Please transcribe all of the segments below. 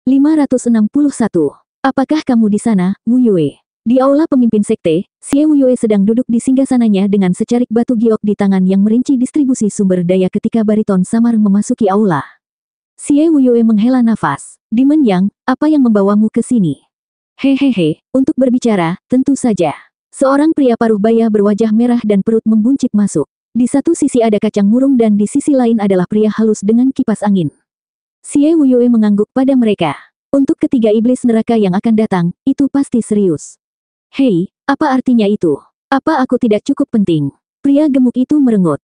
561. Apakah kamu di sana, Wu Yue? Di aula pemimpin sekte, Xie Wu Yue sedang duduk di singgasananya dengan secarik batu giok di tangan yang merinci distribusi sumber daya ketika bariton samar memasuki aula. Xie Wu Yue menghela nafas. Demon Yang, apa yang membawamu ke sini? Hehehe, untuk berbicara, tentu saja. Seorang pria paruh baya berwajah merah dan perut membuncit masuk. Di satu sisi ada kacang murung dan di sisi lain adalah pria halus dengan kipas angin. Xie Wu Yue mengangguk pada mereka. Untuk ketiga iblis neraka yang akan datang, itu pasti serius. Hei, apa artinya itu? Apa aku tidak cukup penting? Pria gemuk itu merengut.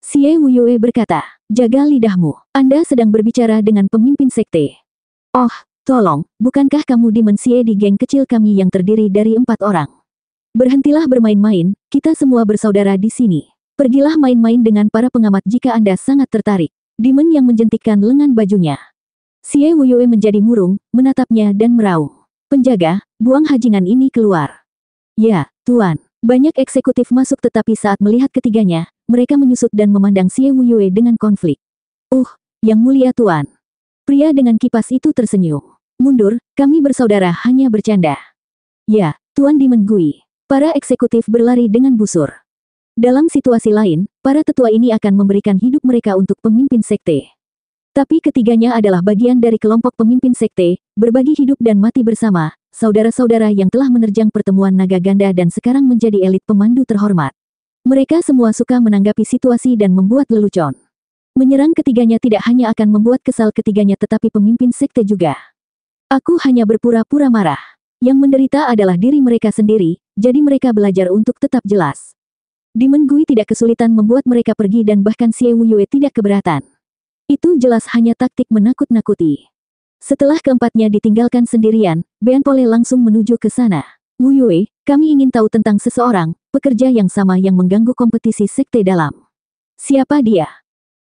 Xie Wu Yue berkata, jaga lidahmu. Anda sedang berbicara dengan pemimpin sekte. Oh, tolong, bukankah kamu Demon Xie di geng kecil kami yang terdiri dari 4 orang? Berhentilah bermain-main, kita semua bersaudara di sini. Pergilah main-main dengan para pengamat jika Anda sangat tertarik. Demon yang menjentikkan lengan bajunya. Xie Wu Yue menjadi murung, menatapnya dan meraung. Penjaga, buang hajingan ini keluar. Ya, Tuan. Banyak eksekutif masuk tetapi saat melihat ketiganya, mereka menyusut dan memandang Xie Wu Yue dengan konflik. Yang mulia Tuan. Pria dengan kipas itu tersenyum. Mundur, kami bersaudara hanya bercanda. Ya, Tuan Demon Gui. Para eksekutif berlari dengan busur. Dalam situasi lain, para tetua ini akan memberikan hidup mereka untuk pemimpin sekte. Tapi ketiganya adalah bagian dari kelompok pemimpin sekte, berbagi hidup dan mati bersama, saudara-saudara yang telah menerjang pertemuan naga ganda dan sekarang menjadi elit pemandu terhormat. Mereka semua suka menanggapi situasi dan membuat lelucon. Menyerang ketiganya tidak hanya akan membuat kesal ketiganya tetapi pemimpin sekte juga. Aku hanya berpura-pura marah. Yang menderita adalah diri mereka sendiri, jadi mereka belajar untuk tetap jelas. Demon Gui tidak kesulitan membuat mereka pergi dan bahkan Xie Wu Yue tidak keberatan. Itu jelas hanya taktik menakut-nakuti. Setelah keempatnya ditinggalkan sendirian, Bian Pole langsung menuju ke sana. Wu Yue, kami ingin tahu tentang seseorang, pekerja yang sama yang mengganggu kompetisi sekte dalam. Siapa dia?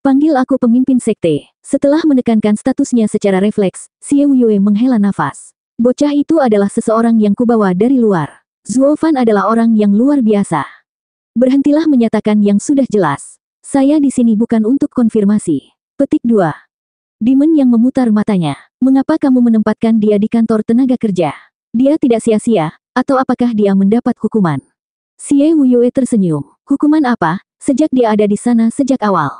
Panggil aku pemimpin sekte. Setelah menekankan statusnya secara refleks, Xie Wu Yue menghela nafas. Bocah itu adalah seseorang yang kubawa dari luar. Zuo Fan adalah orang yang luar biasa. Berhentilah menyatakan yang sudah jelas. Saya di sini bukan untuk konfirmasi. Petik 2. Demon yang memutar matanya. Mengapa kamu menempatkan dia di kantor tenaga kerja? Dia tidak sia-sia, atau apakah dia mendapat hukuman? Xie Wu Yue tersenyum. Hukuman apa? Sejak dia ada di sana sejak awal.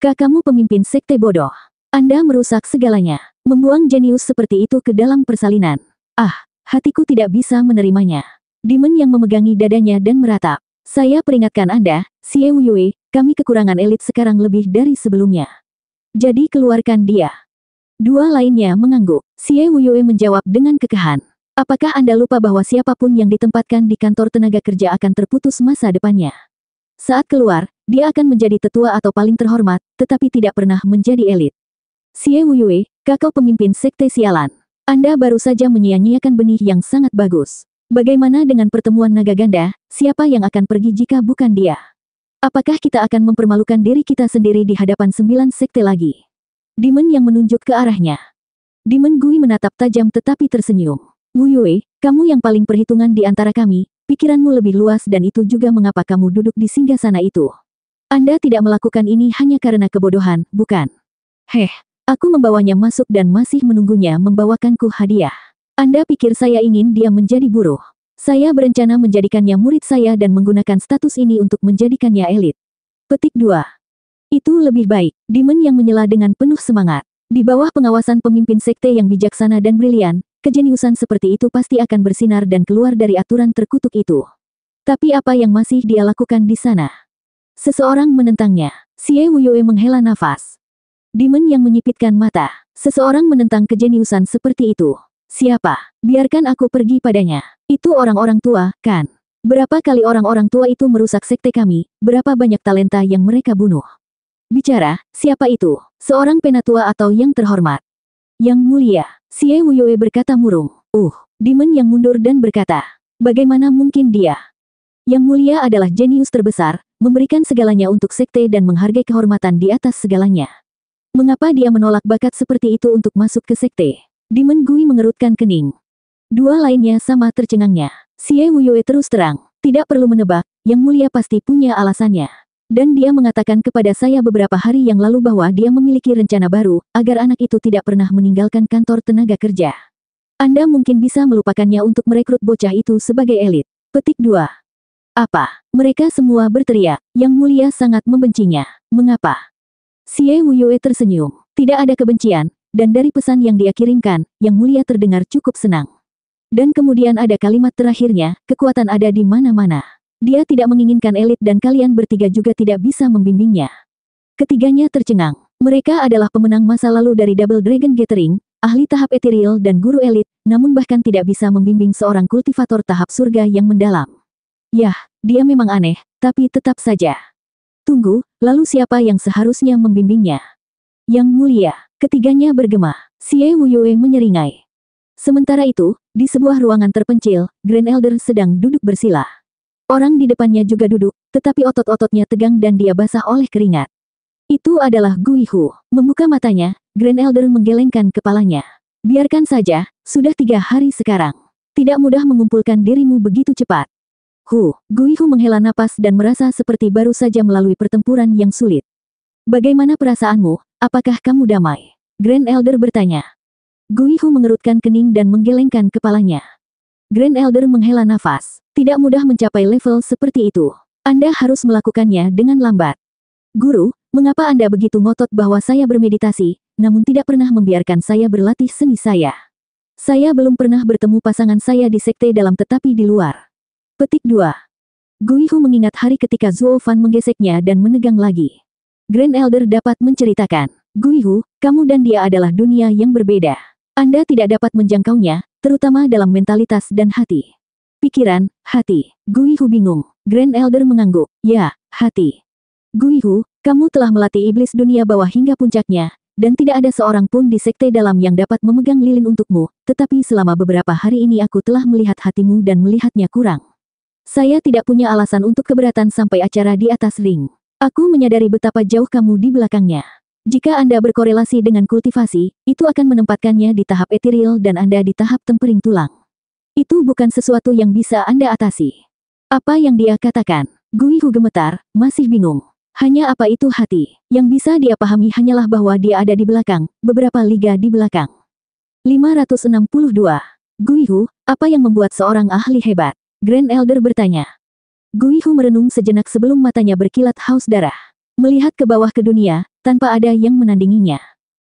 Kamu pemimpin sekte bodoh. Anda merusak segalanya. Membuang jenius seperti itu ke dalam persalinan. Hatiku tidak bisa menerimanya. Demon yang memegangi dadanya dan meratap. Saya peringatkan Anda, Xie Wu Yue, kami kekurangan elit sekarang lebih dari sebelumnya. Jadi keluarkan dia. Dua lainnya mengangguk. Xie Wu Yue menjawab dengan kekeh. Apakah Anda lupa bahwa siapapun yang ditempatkan di kantor tenaga kerja akan terputus masa depannya? Saat keluar, dia akan menjadi tetua atau paling terhormat, tetapi tidak pernah menjadi elit. Xie Wu Yue, kakau pemimpin sekte sialan. Anda baru saja menyia-nyiakan benih yang sangat bagus. Bagaimana dengan pertemuan naga ganda, siapa yang akan pergi jika bukan dia? Apakah kita akan mempermalukan diri kita sendiri di hadapan 9 sekte lagi? Demon yang menunjuk ke arahnya. Demon Gui menatap tajam tetapi tersenyum. Wu Yue, kamu yang paling perhitungan di antara kami, pikiranmu lebih luas dan itu juga mengapa kamu duduk di singgasana itu. Anda tidak melakukan ini hanya karena kebodohan, bukan? Aku membawanya masuk dan masih menunggunya membawakanku hadiah. Anda pikir saya ingin dia menjadi buruh? Saya berencana menjadikannya murid saya dan menggunakan status ini untuk menjadikannya elit. Petik 2. Itu lebih baik. Demon yang menyela dengan penuh semangat. Di bawah pengawasan pemimpin sekte yang bijaksana dan brilian, kejeniusan seperti itu pasti akan bersinar dan keluar dari aturan terkutuk itu. Tapi apa yang masih dia lakukan di sana? Seseorang menentangnya. Xie Wu Yue menghela nafas. Demon yang menyipitkan mata. Seseorang menentang kejeniusan seperti itu. Siapa? Biarkan aku pergi padanya. Itu orang-orang tua, kan? Berapa kali orang-orang tua itu merusak sekte kami, berapa banyak talenta yang mereka bunuh. Bicara, siapa itu? Seorang penatua atau yang terhormat? Yang mulia, Xie Wu Yue berkata murung. Demon yang mundur dan berkata, bagaimana mungkin dia? Yang mulia adalah jenius terbesar, memberikan segalanya untuk sekte dan menghargai kehormatan di atas segalanya. Mengapa dia menolak bakat seperti itu untuk masuk ke sekte? Demon Gui mengerutkan kening. Dua lainnya sama tercengangnya. Xie Wu Yue terus terang. Tidak perlu menebak, yang mulia pasti punya alasannya. Dan dia mengatakan kepada saya beberapa hari yang lalu bahwa dia memiliki rencana baru, agar anak itu tidak pernah meninggalkan kantor tenaga kerja. Anda mungkin bisa melupakannya untuk merekrut bocah itu sebagai elit. Petik 2. Apa? Mereka semua berteriak. Yang Mulia sangat membencinya. Mengapa? Xie Wuyue tersenyum. Tidak ada kebencian, dan dari pesan yang dia kirimkan, Yang Mulia terdengar cukup senang. Dan kemudian ada kalimat terakhirnya, kekuatan ada di mana-mana. Dia tidak menginginkan elit dan kalian bertiga juga tidak bisa membimbingnya. Ketiganya tercengang. Mereka adalah pemenang masa lalu dari Double Dragon Gathering, ahli tahap ethereal dan guru elit, namun bahkan tidak bisa membimbing seorang kultivator tahap surga yang mendalam. Yah, dia memang aneh, tapi tetap saja. Tunggu, lalu siapa yang seharusnya membimbingnya? Yang Mulia. Ketiganya bergema. Xie Wuyue menyeringai. Sementara itu, di sebuah ruangan terpencil, Grand Elder sedang duduk bersila. Orang di depannya juga duduk, tetapi otot-ototnya tegang dan dia basah oleh keringat. Itu adalah Guihu. Membuka matanya, Grand Elder menggelengkan kepalanya. Biarkan saja, sudah 3 hari sekarang. Tidak mudah mengumpulkan dirimu begitu cepat. Guihu menghela napas dan merasa seperti baru saja melalui pertempuran yang sulit. Bagaimana perasaanmu? Apakah kamu damai? Grand Elder bertanya. Guihu mengerutkan kening dan menggelengkan kepalanya. Grand Elder menghela nafas. Tidak mudah mencapai level seperti itu. Anda harus melakukannya dengan lambat. Guru, mengapa Anda begitu ngotot bahwa saya bermeditasi, namun tidak pernah membiarkan saya berlatih seni saya? Saya belum pernah bertemu pasangan saya di sekte dalam tetapi di luar. Petik 2. Guihu mengingat hari ketika Zuo Fan menggeseknya dan menegang lagi. Grand Elder dapat menceritakan. Guihu, kamu dan dia adalah dunia yang berbeda. Anda tidak dapat menjangkaunya, terutama dalam mentalitas dan hati. Pikiran, hati. Guihu bingung. Grand Elder mengangguk. Ya, hati. Guihu, kamu telah melatih iblis dunia bawah hingga puncaknya, dan tidak ada seorang pun di sekte dalam yang dapat memegang lilin untukmu, tetapi selama beberapa hari ini aku telah melihat hatimu dan melihatnya kurang. Saya tidak punya alasan untuk keberatan sampai acara di atas ring. Aku menyadari betapa jauh kamu di belakangnya. Jika Anda berkorelasi dengan kultivasi, itu akan menempatkannya di tahap ethereal dan Anda di tahap tempering tulang. Itu bukan sesuatu yang bisa Anda atasi. Apa yang dia katakan? Guihu gemetar, masih bingung. Hanya apa itu hati? Yang bisa dia pahami hanyalah bahwa dia ada di belakang, beberapa liga di belakang. 562. Guihu, apa yang membuat seorang ahli hebat? Grand Elder bertanya. Guihu merenung sejenak sebelum matanya berkilat haus darah. Melihat ke bawah ke dunia, tanpa ada yang menandinginya.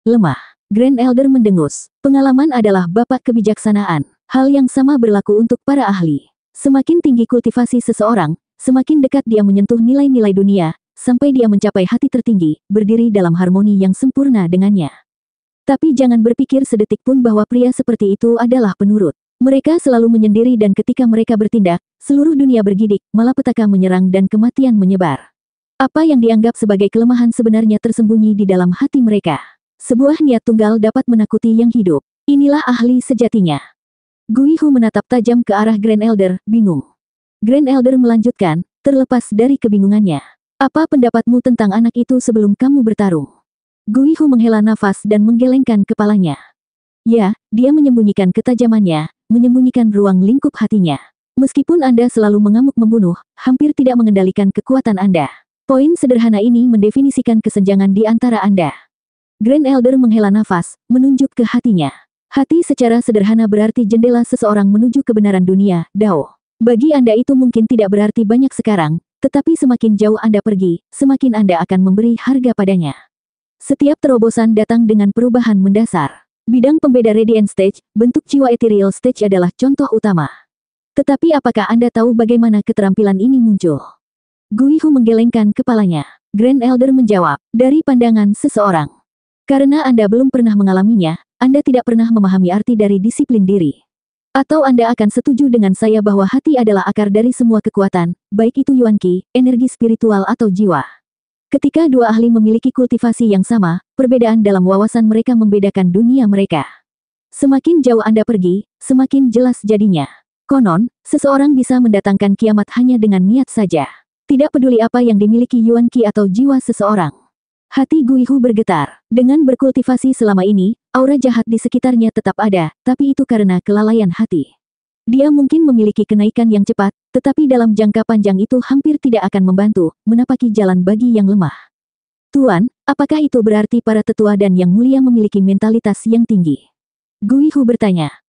Lemah. Grand Elder mendengus. Pengalaman adalah bapak kebijaksanaan. Hal yang sama berlaku untuk para ahli. Semakin tinggi kultivasi seseorang, semakin dekat dia menyentuh nilai-nilai dunia, sampai dia mencapai hati tertinggi, berdiri dalam harmoni yang sempurna dengannya. Tapi jangan berpikir sedetik pun bahwa pria seperti itu adalah penurut. Mereka selalu menyendiri dan ketika mereka bertindak, seluruh dunia bergidik, malapetaka menyerang dan kematian menyebar. Apa yang dianggap sebagai kelemahan sebenarnya tersembunyi di dalam hati mereka. Sebuah niat tunggal dapat menakuti yang hidup. Inilah ahli sejatinya. Guihu menatap tajam ke arah Grand Elder, bingung. Grand Elder melanjutkan, terlepas dari kebingungannya. Apa pendapatmu tentang anak itu sebelum kamu bertarung? Guihu menghela nafas dan menggelengkan kepalanya. Ya, dia menyembunyikan ketajamannya, menyembunyikan ruang lingkup hatinya. Meskipun Anda selalu mengamuk membunuh, hampir tidak mengendalikan kekuatan Anda. Poin sederhana ini mendefinisikan kesenjangan di antara Anda. Grand Elder menghela nafas, menunjuk ke hatinya. Hati secara sederhana berarti jendela seseorang menuju kebenaran dunia, Dao. Bagi Anda itu mungkin tidak berarti banyak sekarang, tetapi semakin jauh Anda pergi, semakin Anda akan memberi harga padanya. Setiap terobosan datang dengan perubahan mendasar. Bidang pembeda Radiant Stage, bentuk jiwa Ethereal Stage adalah contoh utama. Tetapi apakah Anda tahu bagaimana keterampilan ini muncul? Guihu menggelengkan kepalanya. Grand Elder menjawab, dari pandangan seseorang. Karena Anda belum pernah mengalaminya, Anda tidak pernah memahami arti dari disiplin diri. Atau Anda akan setuju dengan saya bahwa hati adalah akar dari semua kekuatan, baik itu Yuan Qi, energi spiritual atau jiwa. Ketika dua ahli memiliki kultivasi yang sama, perbedaan dalam wawasan mereka membedakan dunia mereka. Semakin jauh Anda pergi, semakin jelas jadinya. Konon, seseorang bisa mendatangkan kiamat hanya dengan niat saja. Tidak peduli apa yang dimiliki Yuan Qi atau jiwa seseorang. Hati Guihu bergetar. Dengan berkultivasi selama ini, aura jahat di sekitarnya tetap ada, tapi itu karena kelalaian hati. Dia mungkin memiliki kenaikan yang cepat, tetapi dalam jangka panjang itu hampir tidak akan membantu menapaki jalan bagi yang lemah. Tuan, apakah itu berarti para tetua dan yang mulia memiliki mentalitas yang tinggi? Gui Hu bertanya.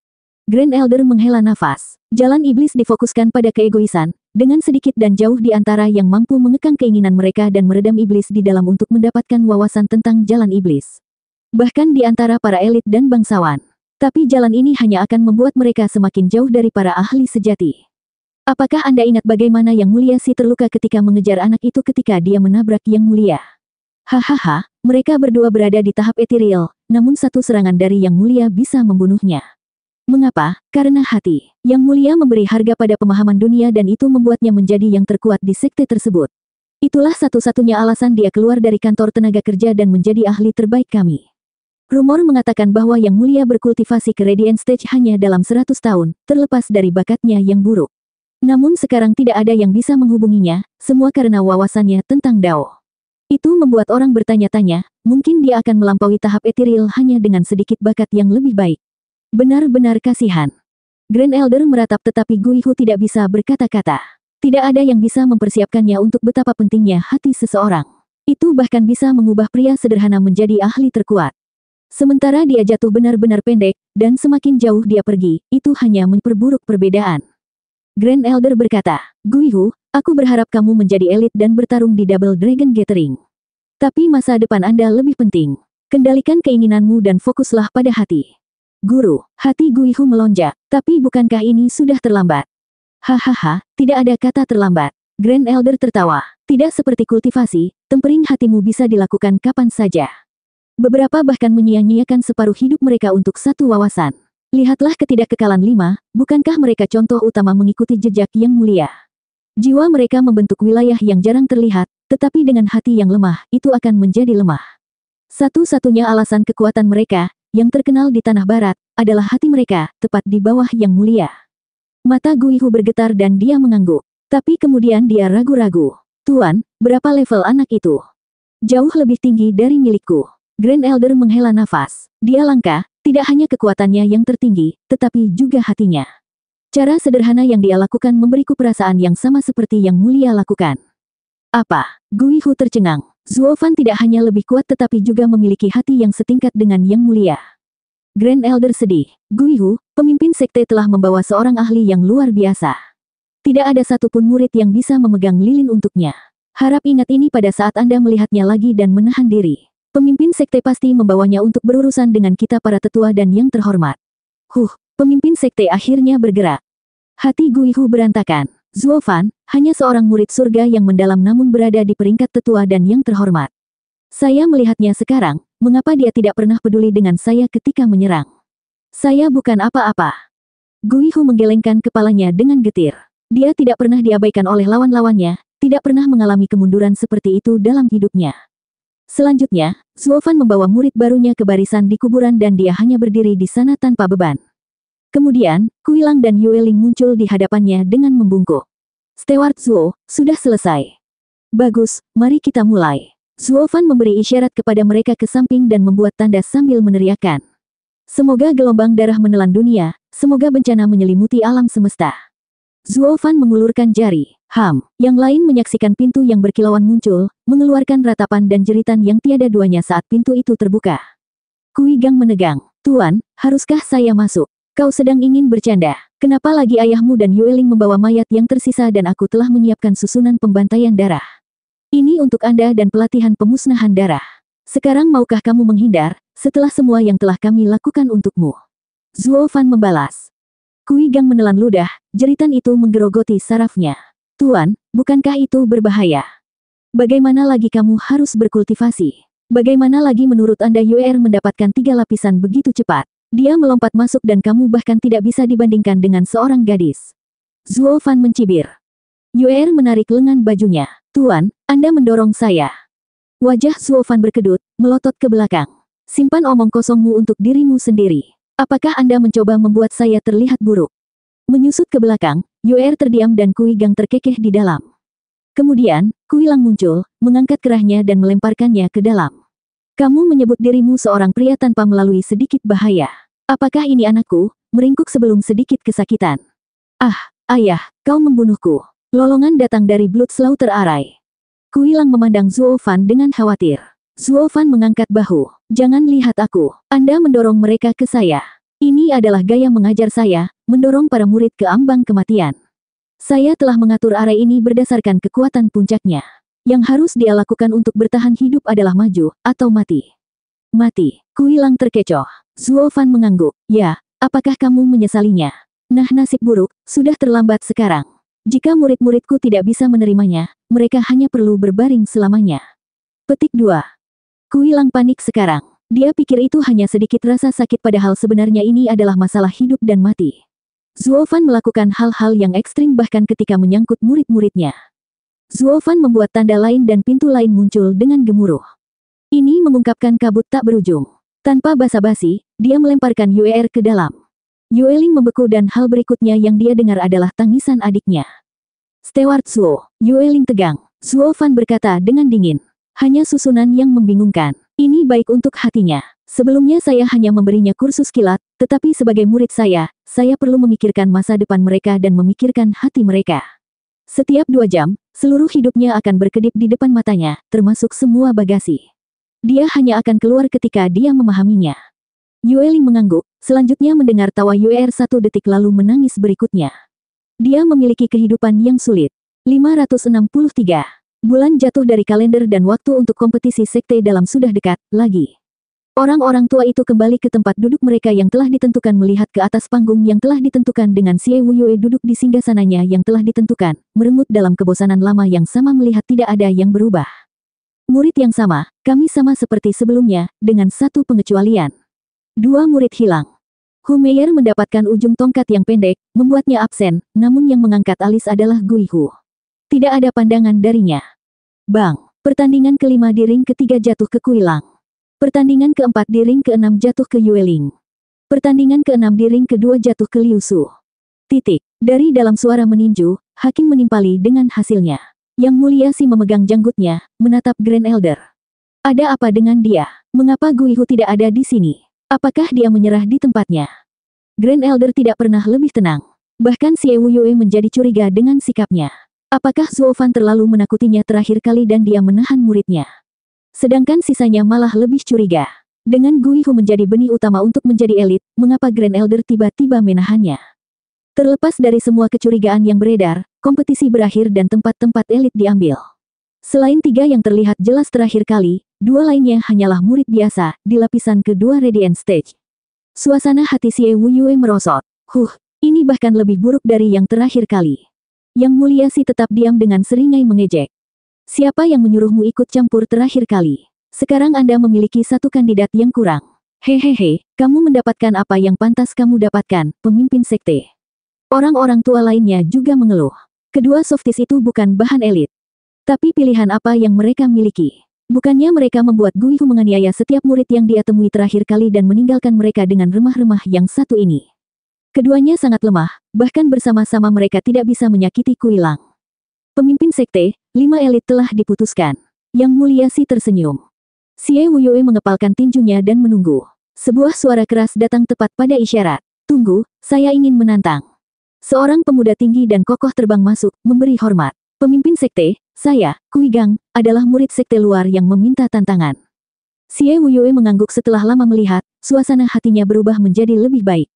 Grand Elder menghela nafas. Jalan iblis difokuskan pada keegoisan, dengan sedikit dan jauh di antara yang mampu mengekang keinginan mereka dan meredam iblis di dalam untuk mendapatkan wawasan tentang jalan iblis. Bahkan di antara para elit dan bangsawan. Tapi jalan ini hanya akan membuat mereka semakin jauh dari para ahli sejati. Apakah Anda ingat bagaimana Yang Mulia Si terluka ketika mengejar anak itu ketika dia menabrak Yang Mulia? Hahaha, mereka berdua berada di tahap ethereal, namun satu serangan dari Yang Mulia bisa membunuhnya. Mengapa? Karena hati. Yang Mulia memberi harga pada pemahaman dunia dan itu membuatnya menjadi yang terkuat di sekte tersebut. Itulah satu-satunya alasan dia keluar dari kantor tenaga kerja dan menjadi ahli terbaik kami. Rumor mengatakan bahwa Yang Mulia berkultivasi ke Radiant Stage hanya dalam 100 tahun, terlepas dari bakatnya yang buruk. Namun sekarang tidak ada yang bisa menghubunginya, semua karena wawasannya tentang Dao. Itu membuat orang bertanya-tanya, mungkin dia akan melampaui tahap ethereal hanya dengan sedikit bakat yang lebih baik. Benar-benar kasihan. Grand Elder meratap tetapi Gui Hu tidak bisa berkata-kata. Tidak ada yang bisa mempersiapkannya untuk betapa pentingnya hati seseorang. Itu bahkan bisa mengubah pria sederhana menjadi ahli terkuat. Sementara dia jatuh benar-benar pendek, dan semakin jauh dia pergi, itu hanya memperburuk perbedaan. Grand Elder berkata, Gui Hu, aku berharap kamu menjadi elit dan bertarung di Double Dragon Gathering. Tapi masa depan Anda lebih penting. Kendalikan keinginanmu dan fokuslah pada hati. Guru, hati Gui Hu melonjak, tapi bukankah ini sudah terlambat? Hahaha, tidak ada kata terlambat. Grand Elder tertawa. Tidak seperti kultivasi, tempering hatimu bisa dilakukan kapan saja. Beberapa bahkan menyia-nyiakan separuh hidup mereka untuk satu wawasan. Lihatlah ketidakkekalan 5, bukankah mereka contoh utama mengikuti jejak Yang Mulia? Jiwa mereka membentuk wilayah yang jarang terlihat, tetapi dengan hati yang lemah, itu akan menjadi lemah. Satu-satunya alasan kekuatan mereka, yang terkenal di Tanah Barat, adalah hati mereka, tepat di bawah Yang Mulia. Mata Gui Hu bergetar dan dia mengangguk. Tapi kemudian dia ragu-ragu. Tuan, berapa level anak itu? Jauh lebih tinggi dari milikku. Grand Elder menghela nafas. Dia langka, tidak hanya kekuatannya yang tertinggi, tetapi juga hatinya. Cara sederhana yang dia lakukan memberiku perasaan yang sama seperti Yang Mulia lakukan. Apa? Gui Hu tercengang. Zuo Fan tidak hanya lebih kuat tetapi juga memiliki hati yang setingkat dengan Yang Mulia. Grand Elder sedih. Gui Hu, pemimpin sekte telah membawa seorang ahli yang luar biasa. Tidak ada satupun murid yang bisa memegang lilin untuknya. Harap ingat ini pada saat Anda melihatnya lagi dan menahan diri. Pemimpin sekte pasti membawanya untuk berurusan dengan kita para tetua dan yang terhormat. Pemimpin sekte akhirnya bergerak. Hati Gui Hu berantakan. Zuo Fan, hanya seorang murid surga yang mendalam namun berada di peringkat tetua dan yang terhormat. Saya melihatnya sekarang, mengapa dia tidak pernah peduli dengan saya ketika menyerang? Saya bukan apa-apa. Gui Hu menggelengkan kepalanya dengan getir. Dia tidak pernah diabaikan oleh lawan-lawannya, tidak pernah mengalami kemunduran seperti itu dalam hidupnya. Selanjutnya, Zuo Fan membawa murid barunya ke barisan di kuburan dan dia hanya berdiri di sana tanpa beban. Kemudian, Kuilang dan Yue Ling muncul di hadapannya dengan membungkuk. Steward Zuo, sudah selesai. Bagus, mari kita mulai. Zuo Fan memberi isyarat kepada mereka ke samping dan membuat tanda sambil meneriakkan. Semoga gelombang darah menelan dunia, semoga bencana menyelimuti alam semesta. Zuo Fan mengulurkan jari. Yang lain menyaksikan pintu yang berkilauan muncul, mengeluarkan ratapan dan jeritan yang tiada duanya saat pintu itu terbuka. Kui Gang menegang. Tuan, haruskah saya masuk? Kau sedang ingin bercanda. Kenapa lagi ayahmu dan Yue Ling membawa mayat yang tersisa dan aku telah menyiapkan susunan pembantaian darah. Ini untuk Anda dan pelatihan pemusnahan darah. Sekarang maukah kamu menghindar, setelah semua yang telah kami lakukan untukmu? Zuo Fan membalas. Kui Gang menelan ludah, jeritan itu menggerogoti sarafnya. Tuan, bukankah itu berbahaya? Bagaimana lagi kamu harus berkultivasi? Bagaimana lagi menurut Anda Yuer mendapatkan 3 lapisan begitu cepat? Dia melompat masuk dan kamu bahkan tidak bisa dibandingkan dengan seorang gadis. Zuo Fan mencibir. Yuer menarik lengan bajunya. Tuan, Anda mendorong saya. Wajah Zuo Fan berkedut, melotot ke belakang. Simpan omong kosongmu untuk dirimu sendiri. Apakah Anda mencoba membuat saya terlihat buruk? Menyusut ke belakang, Yuer terdiam dan Kui Gang terkekeh di dalam. Kemudian, Kuilang muncul, mengangkat kerahnya dan melemparkannya ke dalam. Kamu menyebut dirimu seorang pria tanpa melalui sedikit bahaya. Apakah ini anakku? Meringkuk sebelum sedikit kesakitan. Ayah, kau membunuhku. Lolongan datang dari Blood Slaughter Array. Kuilang memandang Zuo Fan dengan khawatir. Zuo Fan mengangkat bahu. Jangan lihat aku. Anda mendorong mereka ke saya. Ini adalah gaya mengajar saya, mendorong para murid ke ambang kematian. Saya telah mengatur array ini berdasarkan kekuatan puncaknya. Yang harus dia lakukan untuk bertahan hidup adalah maju, atau mati. Mati. Kuilang terkecoh. Zuo Fan mengangguk. Ya, apakah kamu menyesalinya? Nah, nasib buruk, sudah terlambat sekarang. Jika murid-muridku tidak bisa menerimanya, mereka hanya perlu berbaring selamanya. Petik 2. Kuilang panik sekarang. Dia pikir itu hanya sedikit rasa sakit padahal sebenarnya ini adalah masalah hidup dan mati. Zuo Fan melakukan hal-hal yang ekstrim bahkan ketika menyangkut murid-muridnya. Zuo Fan membuat tanda lain dan pintu lain muncul dengan gemuruh. Ini mengungkapkan kabut tak berujung. Tanpa basa-basi, dia melemparkan Yue'er ke dalam. Yueling membeku dan hal berikutnya yang dia dengar adalah tangisan adiknya. Steward Zuo. Yueling tegang. Zuo Fan berkata dengan dingin. Hanya susunan yang membingungkan. Ini baik untuk hatinya. Sebelumnya saya hanya memberinya kursus kilat, tetapi sebagai murid saya perlu memikirkan masa depan mereka dan memikirkan hati mereka. Setiap 2 jam, seluruh hidupnya akan berkedip di depan matanya, termasuk semua bagasi. Dia hanya akan keluar ketika dia memahaminya. Yueling mengangguk, selanjutnya mendengar tawa Yue'er 1 detik lalu menangis berikutnya. Dia memiliki kehidupan yang sulit. 563. Bulan jatuh dari kalender dan waktu untuk kompetisi sekte dalam sudah dekat, lagi. Orang-orang tua itu kembali ke tempat duduk mereka yang telah ditentukan melihat ke atas panggung yang telah ditentukan dengan Xie Wuyue duduk di singgasananya yang telah ditentukan, merengut dalam kebosanan lama yang sama melihat tidak ada yang berubah. Murid yang sama, kami sama seperti sebelumnya, dengan satu pengecualian. 2 murid hilang. Hu Meier mendapatkan ujung tongkat yang pendek, membuatnya absen, namun yang mengangkat alis adalah Gui Hu. Tidak ada pandangan darinya. Bang, pertandingan kelima di ring ketiga jatuh ke Kuilang. Pertandingan keempat di ring keenam jatuh ke Yueling. Pertandingan keenam di ring kedua jatuh ke Liu Su. Titik. Dari dalam suara meninju, hakim menimpali dengan hasilnya. Yang mulia si memegang janggutnya, menatap Grand Elder. Ada apa dengan dia? Mengapa Gui Hu tidak ada di sini? Apakah dia menyerah di tempatnya? Grand Elder tidak pernah lebih tenang. Bahkan Xie Wuyue menjadi curiga dengan sikapnya. Apakah Zuo Fan terlalu menakutinya terakhir kali dan dia menahan muridnya? Sedangkan sisanya malah lebih curiga. Dengan Gui Hu menjadi benih utama untuk menjadi elit, mengapa Grand Elder tiba-tiba menahannya? Terlepas dari semua kecurigaan yang beredar, kompetisi berakhir dan tempat-tempat elit diambil. Selain 3 yang terlihat jelas terakhir kali, 2 lainnya hanyalah murid biasa, di lapisan kedua Radiant Stage. Suasana hati Xie Wuyue merosot. Ini bahkan lebih buruk dari yang terakhir kali. Yang mulia si tetap diam dengan seringai mengejek. Siapa yang menyuruhmu ikut campur terakhir kali? Sekarang Anda memiliki 1 kandidat yang kurang. Hehehe, kamu mendapatkan apa yang pantas kamu dapatkan, pemimpin sekte. Orang-orang tua lainnya juga mengeluh. Kedua softies itu bukan bahan elit. Tapi pilihan apa yang mereka miliki? Bukannya mereka membuat Gui Hu menganiaya setiap murid yang dia temui terakhir kali dan meninggalkan mereka dengan remah-remah yang satu ini. Keduanya sangat lemah, bahkan bersama-sama mereka tidak bisa menyakiti Kuilang. Pemimpin sekte, 5 elit telah diputuskan. Yang mulia si tersenyum. Xie Wuyue mengepalkan tinjunya dan menunggu. Sebuah suara keras datang tepat pada isyarat. Tunggu, saya ingin menantang. Seorang pemuda tinggi dan kokoh terbang masuk, memberi hormat. Pemimpin sekte, saya, Kuigang, adalah murid sekte luar yang meminta tantangan. Xie Wuyue mengangguk setelah lama melihat, suasana hatinya berubah menjadi lebih baik.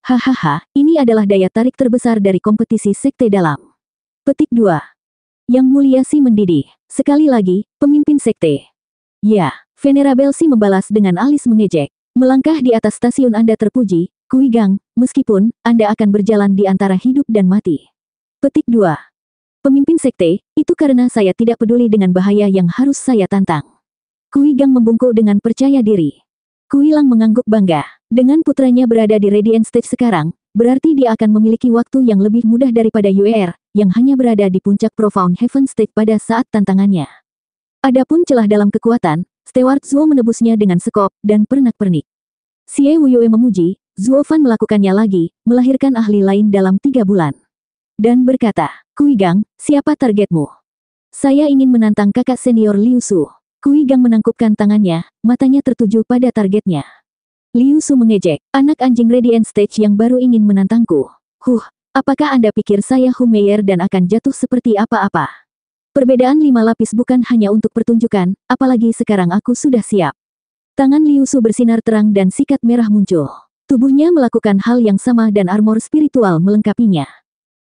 Hahaha, ini adalah daya tarik terbesar dari kompetisi sekte dalam. Petik 2. Yang mulia si mendidih. Sekali lagi, pemimpin sekte. Ya, Venerable si membalas dengan alis mengejek. Melangkah di atas stasiun Anda terpuji, Kuigang, meskipun Anda akan berjalan di antara hidup dan mati. Petik 2. Pemimpin sekte, itu karena saya tidak peduli dengan bahaya yang harus saya tantang. Kuigang membungkuk dengan percaya diri. Kuilang mengangguk bangga. Dengan putranya berada di Radiant Stage sekarang, berarti dia akan memiliki waktu yang lebih mudah daripada Yue'er, yang hanya berada di puncak Profound Heaven Stage pada saat tantangannya. Adapun celah dalam kekuatan, Steward Zuo menebusnya dengan sekop dan pernak-pernik. Xie Wuyue memuji, Zuo Fan melakukannya lagi, melahirkan ahli lain dalam 3 bulan. Dan berkata, Kuigang, siapa targetmu? Saya ingin menantang kakak senior Liu Su. Kuigang menangkupkan tangannya, matanya tertuju pada targetnya. Liu Su mengejek, anak anjing Radiant Stage yang baru ingin menantangku. Apakah Anda pikir saya Humeyer dan akan jatuh seperti apa-apa? Perbedaan 5 lapis bukan hanya untuk pertunjukan, apalagi sekarang aku sudah siap. Tangan Liu Su bersinar terang dan sikat merah muncul. Tubuhnya melakukan hal yang sama dan armor spiritual melengkapinya.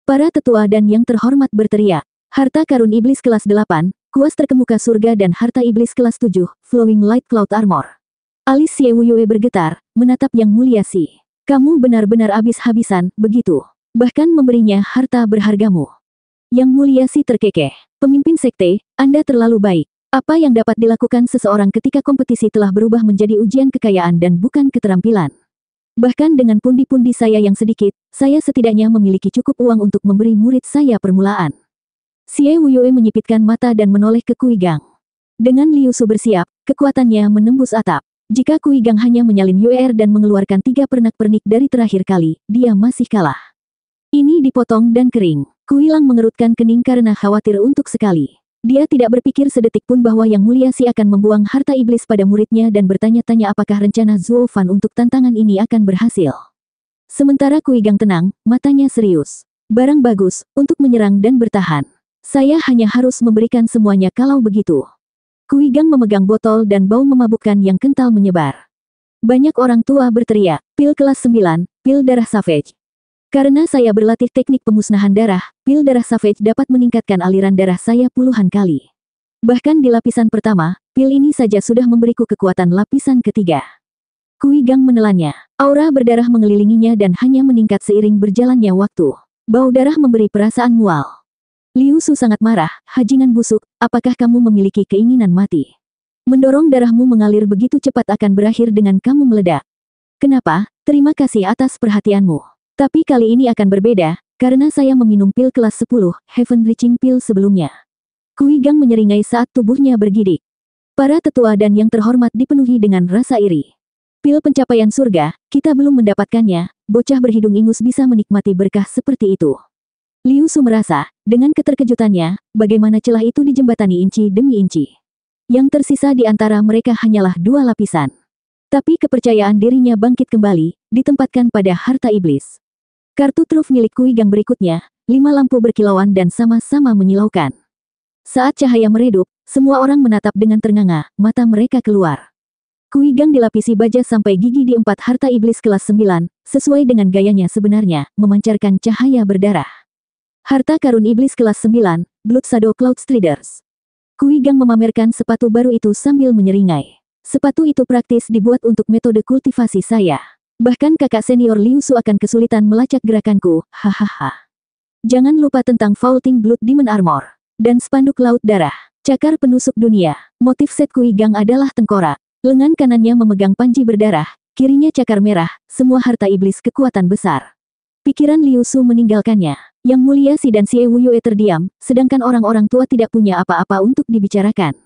Para tetua dan yang terhormat berteriak, harta karun iblis kelas 8, kuas terkemuka surga dan harta iblis kelas 7, flowing light cloud armor. Alis Xie Wuyue bergetar, menatap Yang Mulia Si. Kamu benar-benar habis-habisan, begitu. Bahkan memberinya harta berhargamu. Yang Mulia Si terkekeh. Pemimpin sekte, Anda terlalu baik. Apa yang dapat dilakukan seseorang ketika kompetisi telah berubah menjadi ujian kekayaan dan bukan keterampilan? Bahkan dengan pundi-pundi saya yang sedikit, saya setidaknya memiliki cukup uang untuk memberi murid saya permulaan. Xie Wuyue menyipitkan mata dan menoleh ke Kui Gang. Dengan Liu Su bersiap, kekuatannya menembus atap. Jika Kui Gang hanya menyalin Yuer dan mengeluarkan 3 pernak-pernik dari terakhir kali, dia masih kalah. Ini dipotong dan kering. Kui Lang mengerutkan kening karena khawatir untuk sekali. Dia tidak berpikir sedetik pun bahwa Yang Mulia Si akan membuang harta iblis pada muridnya dan bertanya-tanya apakah rencana Zuo Fan untuk tantangan ini akan berhasil. Sementara Kui Gang tenang, matanya serius. Barang bagus, untuk menyerang dan bertahan. Saya hanya harus memberikan semuanya kalau begitu. Kui Gang memegang botol dan bau memabukkan yang kental menyebar. Banyak orang tua berteriak, pil kelas 9, pil darah Savage. Karena saya berlatih teknik pemusnahan darah, pil darah Savage dapat meningkatkan aliran darah saya puluhan kali. Bahkan di lapisan pertama, pil ini saja sudah memberiku kekuatan lapisan ketiga. Kui Gang menelannya. Aura berdarah mengelilinginya dan hanya meningkat seiring berjalannya waktu. Bau darah memberi perasaan mual. Liu Su sangat marah, hajingan busuk, apakah kamu memiliki keinginan mati? Mendorong darahmu mengalir begitu cepat akan berakhir dengan kamu meledak. Kenapa? Terima kasih atas perhatianmu. Tapi kali ini akan berbeda, karena saya meminum pil kelas 10, Heaven Reaching Pill sebelumnya. Kui Gang menyeringai saat tubuhnya bergidik. Para tetua dan yang terhormat dipenuhi dengan rasa iri. Pil pencapaian surga, kita belum mendapatkannya, bocah berhidung ingus bisa menikmati berkah seperti itu. Liu Su merasa, dengan keterkejutannya, bagaimana celah itu dijembatani inci demi inci. Yang tersisa di antara mereka hanyalah 2 lapisan. Tapi kepercayaan dirinya bangkit kembali, ditempatkan pada harta iblis. Kartu truf milik Kui Gang berikutnya, 5 lampu berkilauan dan sama-sama menyilaukan. Saat cahaya meredup, semua orang menatap dengan ternganga, mata mereka keluar. Kui Gang dilapisi baja sampai gigi di 4 harta iblis kelas 9, sesuai dengan gayanya sebenarnya, memancarkan cahaya berdarah. Harta karun iblis kelas 9, Blood Shadow Cloud Striders. Kui Gang memamerkan sepatu baru itu sambil menyeringai. Sepatu itu praktis dibuat untuk metode kultivasi saya. Bahkan kakak senior Liu Su akan kesulitan melacak gerakanku, hahaha. Jangan lupa tentang Faulting Blood Demon Armor. Dan spanduk Laut Darah. Cakar penusuk dunia. Motif set Kui Gang adalah tengkorak. Lengan kanannya memegang panji berdarah, kirinya cakar merah, semua harta iblis kekuatan besar. Pikiran Liu Su meninggalkannya. Yang Mulia Si dan Xie Wuyue terdiam, sedangkan orang-orang tua tidak punya apa-apa untuk dibicarakan.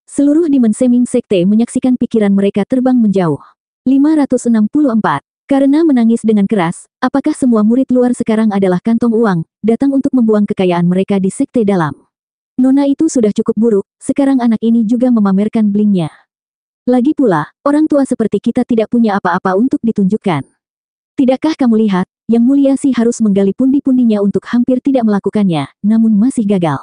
Seluruh Demon Seming Sekte menyaksikan pikiran mereka terbang menjauh. 564. Karena menangis dengan keras, apakah semua murid luar sekarang adalah kantong uang, datang untuk membuang kekayaan mereka di sekte dalam? Nona itu sudah cukup buruk, sekarang anak ini juga memamerkan blingnya. Lagi pula, orang tua seperti kita tidak punya apa-apa untuk ditunjukkan. Tidakkah kamu lihat, Yang Mulia Si harus menggali pundi-pundinya untuk hampir tidak melakukannya, namun masih gagal.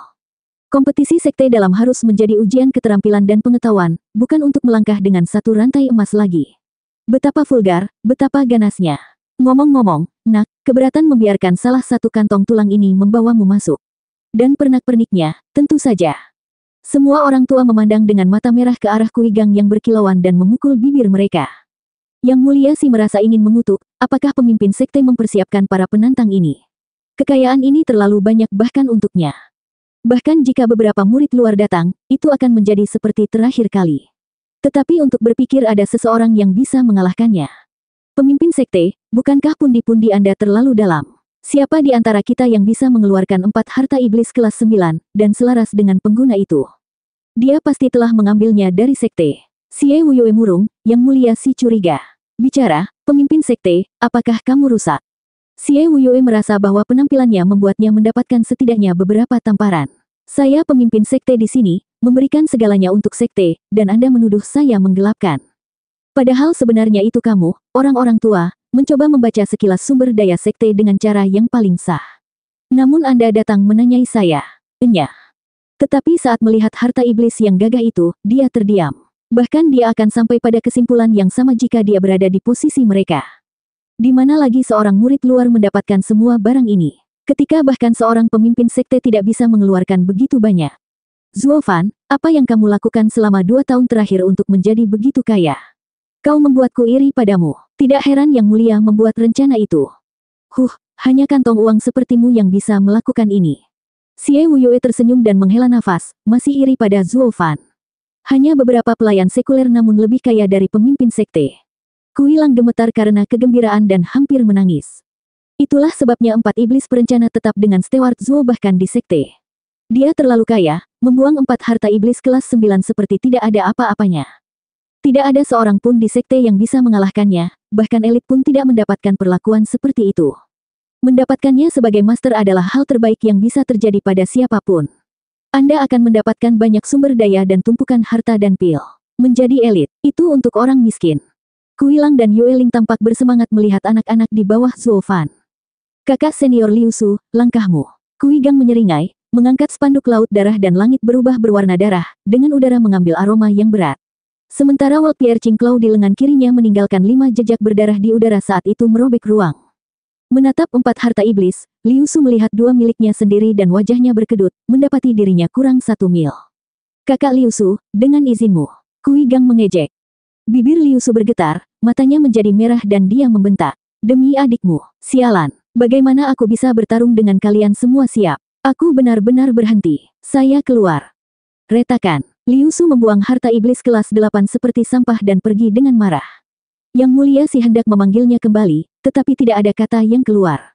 Kompetisi sekte dalam harus menjadi ujian keterampilan dan pengetahuan, bukan untuk melangkah dengan satu rantai emas lagi. Betapa vulgar, betapa ganasnya. Ngomong-ngomong, nak, keberatan membiarkan salah satu kantong tulang ini membawamu masuk. Dan pernak-perniknya, tentu saja. Semua orang tua memandang dengan mata merah ke arah Kui Gang yang berkilauan dan memukul bibir mereka. Yang Mulia Si merasa ingin mengutuk, apakah pemimpin sekte mempersiapkan para penantang ini? Kekayaan ini terlalu banyak bahkan untuknya. Bahkan jika beberapa murid luar datang, itu akan menjadi seperti terakhir kali. Tetapi untuk berpikir ada seseorang yang bisa mengalahkannya. Pemimpin sekte, bukankah pundi-pundi Anda terlalu dalam? Siapa di antara kita yang bisa mengeluarkan 4 harta iblis kelas 9, dan selaras dengan pengguna itu? Dia pasti telah mengambilnya dari sekte. Xie Wuyue murung, Yang Mulia Si curiga. Bicara, pemimpin sekte, apakah kamu rusak? Xie Wuyue merasa bahwa penampilannya membuatnya mendapatkan setidaknya beberapa tamparan. Saya pemimpin sekte di sini, memberikan segalanya untuk sekte, dan Anda menuduh saya menggelapkan. Padahal sebenarnya itu kamu, orang-orang tua, mencoba membaca sekilas sumber daya sekte dengan cara yang paling sah. Namun Anda datang menanyai saya. Enyah. Tetapi saat melihat harta iblis yang gagah itu, dia terdiam. Bahkan dia akan sampai pada kesimpulan yang sama jika dia berada di posisi mereka. Di mana lagi seorang murid luar mendapatkan semua barang ini? Ketika bahkan seorang pemimpin sekte tidak bisa mengeluarkan begitu banyak. Zuo Fan, apa yang kamu lakukan selama 2 tahun terakhir untuk menjadi begitu kaya? Kau membuatku iri padamu. Tidak heran Yang Mulia membuat rencana itu. Hanya kantong uang sepertimu yang bisa melakukan ini. Xie Wuyue tersenyum dan menghela nafas, masih iri pada Zuo Fan. Hanya beberapa pelayan sekuler namun lebih kaya dari pemimpin sekte. Kui Lang gemetar karena kegembiraan dan hampir menangis. Itulah sebabnya 4 iblis berencana tetap dengan Steward Zuo bahkan di sekte. Dia terlalu kaya, membuang 4 harta iblis kelas 9 seperti tidak ada apa-apanya. Tidak ada seorang pun di sekte yang bisa mengalahkannya, bahkan elit pun tidak mendapatkan perlakuan seperti itu. Mendapatkannya sebagai master adalah hal terbaik yang bisa terjadi pada siapapun. Anda akan mendapatkan banyak sumber daya dan tumpukan harta dan pil. Menjadi elit, itu untuk orang miskin. Kui Lang dan Yue Ling tampak bersemangat melihat anak-anak di bawah Zuo Fan. Kakak senior Liu Su, langkahmu. Kui Gang menyeringai, mengangkat spanduk laut darah dan langit berubah berwarna darah, dengan udara mengambil aroma yang berat. Sementara Wal Pierre Cingklau di lengan kirinya meninggalkan 5 jejak berdarah di udara saat itu merobek ruang. Menatap 4 harta iblis, Liu Su melihat 2 miliknya sendiri dan wajahnya berkedut, mendapati dirinya kurang 1 mil. Kakak Liu Su, dengan izinmu. Kui Gang mengejek. Bibir Liu Su bergetar, matanya menjadi merah dan dia membentak. Demi adikmu, sialan. Bagaimana aku bisa bertarung dengan kalian semua siap? Aku benar-benar berhenti. Saya keluar. Retakan. Liu Su membuang harta iblis kelas 8 seperti sampah dan pergi dengan marah. Yang Mulia Si hendak memanggilnya kembali, tetapi tidak ada kata yang keluar.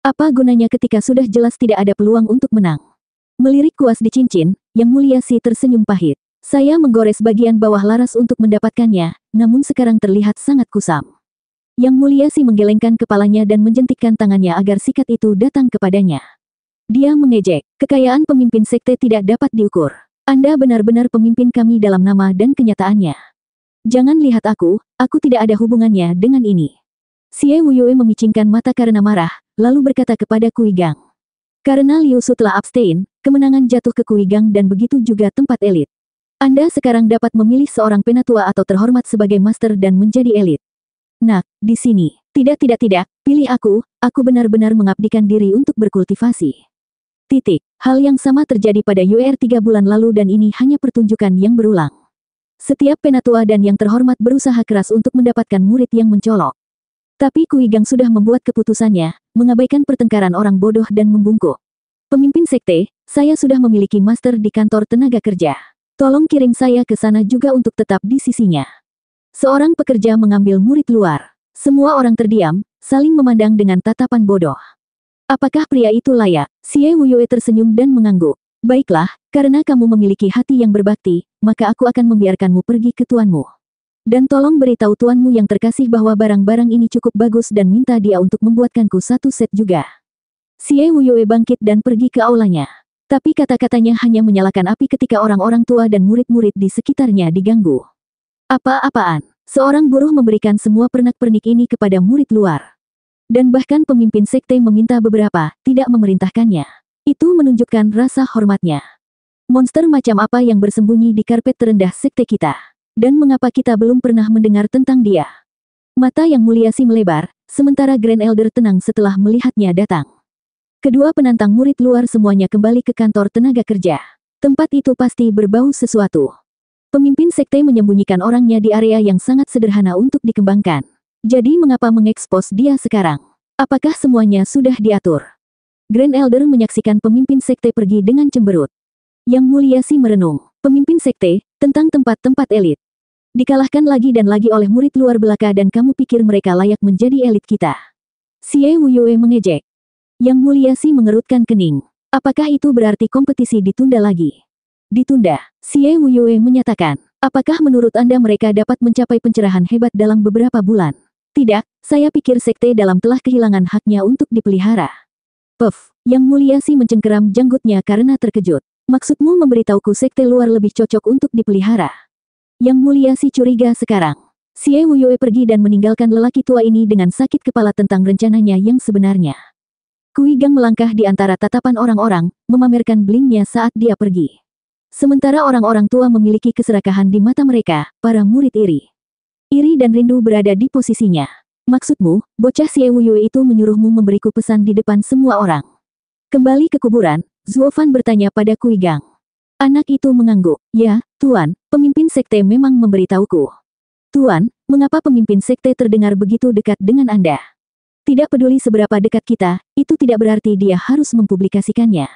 Apa gunanya ketika sudah jelas tidak ada peluang untuk menang? Melirik kuas di cincin, Yang Mulia Si tersenyum pahit. Saya menggores bagian bawah laras untuk mendapatkannya, namun sekarang terlihat sangat kusam. Yang Mulia Si menggelengkan kepalanya dan menjentikkan tangannya agar sikat itu datang kepadanya. Dia mengejek, kekayaan pemimpin sekte tidak dapat diukur. Anda benar-benar pemimpin kami dalam nama dan kenyataannya. Jangan lihat aku tidak ada hubungannya dengan ini. Xie Wuyue memicingkan mata karena marah, lalu berkata kepada Kui Gang. Karena Liu Su telah abstain, kemenangan jatuh ke Kui Gang dan begitu juga tempat elit. Anda sekarang dapat memilih seorang penatua atau terhormat sebagai master dan menjadi elit. Nak, di sini. Tidak, pilih aku benar-benar mengabdikan diri untuk berkultivasi. Titik. Hal yang sama terjadi pada UR 3 bulan lalu dan ini hanya pertunjukan yang berulang. Setiap penatua dan yang terhormat berusaha keras untuk mendapatkan murid yang mencolok. Tapi Kui Gang sudah membuat keputusannya, mengabaikan pertengkaran orang bodoh dan membungkuk. Pemimpin sekte, saya sudah memiliki master di kantor tenaga kerja. Tolong kirim saya ke sana juga untuk tetap di sisinya. Seorang pekerja mengambil murid luar. Semua orang terdiam, saling memandang dengan tatapan bodoh. Apakah pria itu layak? Xie Wuyue tersenyum dan mengangguk. Baiklah, karena kamu memiliki hati yang berbakti, maka aku akan membiarkanmu pergi ke tuanmu. Dan tolong beritahu tuanmu yang terkasih bahwa barang-barang ini cukup bagus dan minta dia untuk membuatkanku 1 set juga. Xie Wuyue bangkit dan pergi ke aulanya. Tapi kata-katanya hanya menyalakan api ketika orang-orang tua dan murid-murid di sekitarnya diganggu. Apa-apaan? Seorang buruh memberikan semua pernak-pernik ini kepada murid luar. Dan bahkan pemimpin sekte meminta beberapa, tidak memerintahkannya. Itu menunjukkan rasa hormatnya. Monster macam apa yang bersembunyi di karpet terendah sekte kita? Dan mengapa kita belum pernah mendengar tentang dia? Mata Yang Mulia Si melebar, sementara Grand Elder tenang setelah melihatnya datang. Kedua penantang murid luar semuanya kembali ke kantor tenaga kerja. Tempat itu pasti berbau sesuatu. Pemimpin sekte menyembunyikan orangnya di area yang sangat sederhana untuk dikembangkan. Jadi mengapa mengekspos dia sekarang? Apakah semuanya sudah diatur? Grand Elder menyaksikan pemimpin sekte pergi dengan cemberut. Yang Mulia Si merenung. Pemimpin sekte, tentang tempat-tempat elit. Dikalahkan lagi dan lagi oleh murid luar belaka dan kamu pikir mereka layak menjadi elit kita. Xie Wuyue mengejek. Yang Mulia Si mengerutkan kening. Apakah itu berarti kompetisi ditunda lagi? Ditunda. Xie Wuyue menyatakan. Apakah menurut Anda mereka dapat mencapai pencerahan hebat dalam beberapa bulan? Tidak, saya pikir sekte dalam telah kehilangan haknya untuk dipelihara. Puff, Yang Mulia Si mencengkeram janggutnya karena terkejut. Maksudmu memberitahuku sekte luar lebih cocok untuk dipelihara? Yang Mulia Si curiga sekarang. Xie Wuyue pergi dan meninggalkan lelaki tua ini dengan sakit kepala tentang rencananya yang sebenarnya. Kui Gang melangkah di antara tatapan orang-orang, memamerkan blingnya saat dia pergi. Sementara orang-orang tua memiliki keserakahan di mata mereka, para murid iri. Iri dan rindu berada di posisinya. Maksudmu, bocah Xie Wuyue itu menyuruhmu memberiku pesan di depan semua orang. Kembali ke kuburan, Zuo Fan bertanya pada Kui Gang. Anak itu mengangguk. Ya, Tuan, pemimpin sekte memang memberitahuku. Tuan, mengapa pemimpin sekte terdengar begitu dekat dengan Anda? Tidak peduli seberapa dekat kita, itu tidak berarti dia harus mempublikasikannya.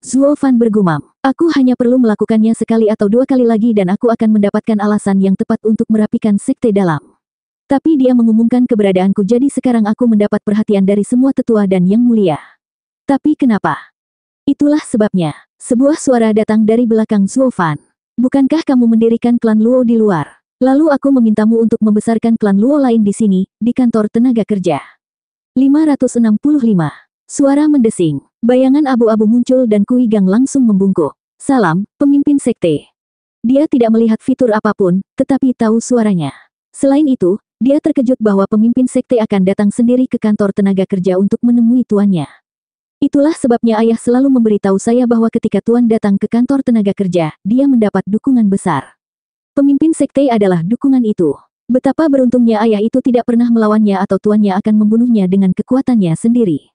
Zuo Fan bergumam, aku hanya perlu melakukannya sekali atau 2 kali lagi dan aku akan mendapatkan alasan yang tepat untuk merapikan sekte dalam. Tapi dia mengumumkan keberadaanku jadi sekarang aku mendapat perhatian dari semua tetua dan yang mulia. Tapi kenapa? Itulah sebabnya. Sebuah suara datang dari belakang Zuo Fan. Bukankah kamu mendirikan klan Luo di luar? Lalu aku memintamu untuk membesarkan klan Luo lain di sini, di kantor tenaga kerja. 565. Suara mendesing. Bayangan abu-abu muncul dan Kui Gang langsung membungkuk. Salam, pemimpin sekte. Dia tidak melihat fitur apapun, tetapi tahu suaranya. Selain itu, dia terkejut bahwa pemimpin sekte akan datang sendiri ke kantor tenaga kerja untuk menemui tuannya. Itulah sebabnya ayah selalu memberitahu saya bahwa ketika tuan datang ke kantor tenaga kerja, dia mendapat dukungan besar. Pemimpin sekte adalah dukungan itu. Betapa beruntungnya ayah itu tidak pernah melawannya atau tuannya akan membunuhnya dengan kekuatannya sendiri.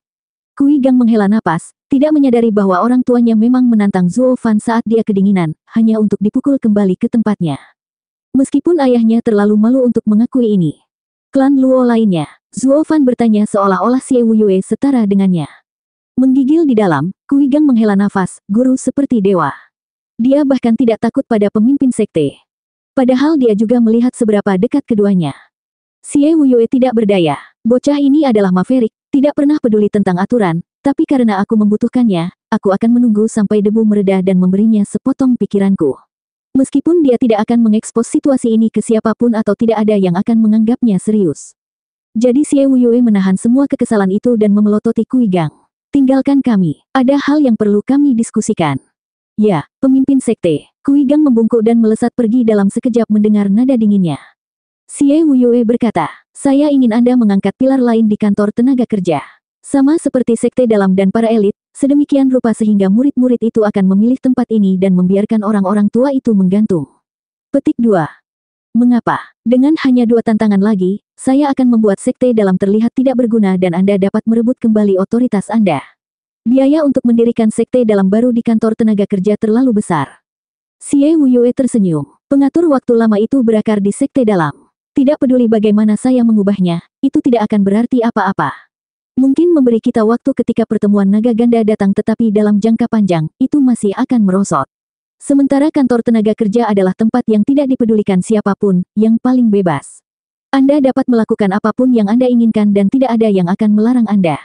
Kui Gang menghela napas, tidak menyadari bahwa orang tuanya memang menantang Zuo Fan saat dia kedinginan, hanya untuk dipukul kembali ke tempatnya. Meskipun ayahnya terlalu malu untuk mengakui ini. Klan Luo lainnya, Zuo Fan bertanya seolah-olah Xie Wuyue setara dengannya. Menggigil di dalam, Kui Gang menghela nafas, guru seperti dewa. Dia bahkan tidak takut pada pemimpin sekte. Padahal dia juga melihat seberapa dekat keduanya. Xie Wuyue tidak berdaya. Bocah ini adalah Maverick, tidak pernah peduli tentang aturan, tapi karena aku membutuhkannya, aku akan menunggu sampai debu mereda dan memberinya sepotong pikiranku. Meskipun dia tidak akan mengekspos situasi ini ke siapapun atau tidak ada yang akan menganggapnya serius. Jadi Xie Wuyue menahan semua kekesalan itu dan memelototi Kui Gang. Tinggalkan kami, ada hal yang perlu kami diskusikan. Ya, pemimpin sekte. Kui Gang membungkuk dan melesat pergi dalam sekejap mendengar nada dinginnya. Xie Wuyue berkata, saya ingin Anda mengangkat pilar lain di kantor tenaga kerja. Sama seperti sekte dalam dan para elit, sedemikian rupa sehingga murid-murid itu akan memilih tempat ini dan membiarkan orang-orang tua itu menggantung. Petik 2. Mengapa? Dengan hanya 2 tantangan lagi, saya akan membuat sekte dalam terlihat tidak berguna dan Anda dapat merebut kembali otoritas Anda. Biaya untuk mendirikan sekte dalam baru di kantor tenaga kerja terlalu besar. Xie Wuyue tersenyum. Pengatur waktu lama itu berakar di sekte dalam. Tidak peduli bagaimana saya mengubahnya, itu tidak akan berarti apa-apa. Mungkin memberi kita waktu ketika pertemuan naga ganda datang tetapi dalam jangka panjang, itu masih akan merosot. Sementara kantor tenaga kerja adalah tempat yang tidak dipedulikan siapapun, yang paling bebas. Anda dapat melakukan apapun yang Anda inginkan dan tidak ada yang akan melarang Anda.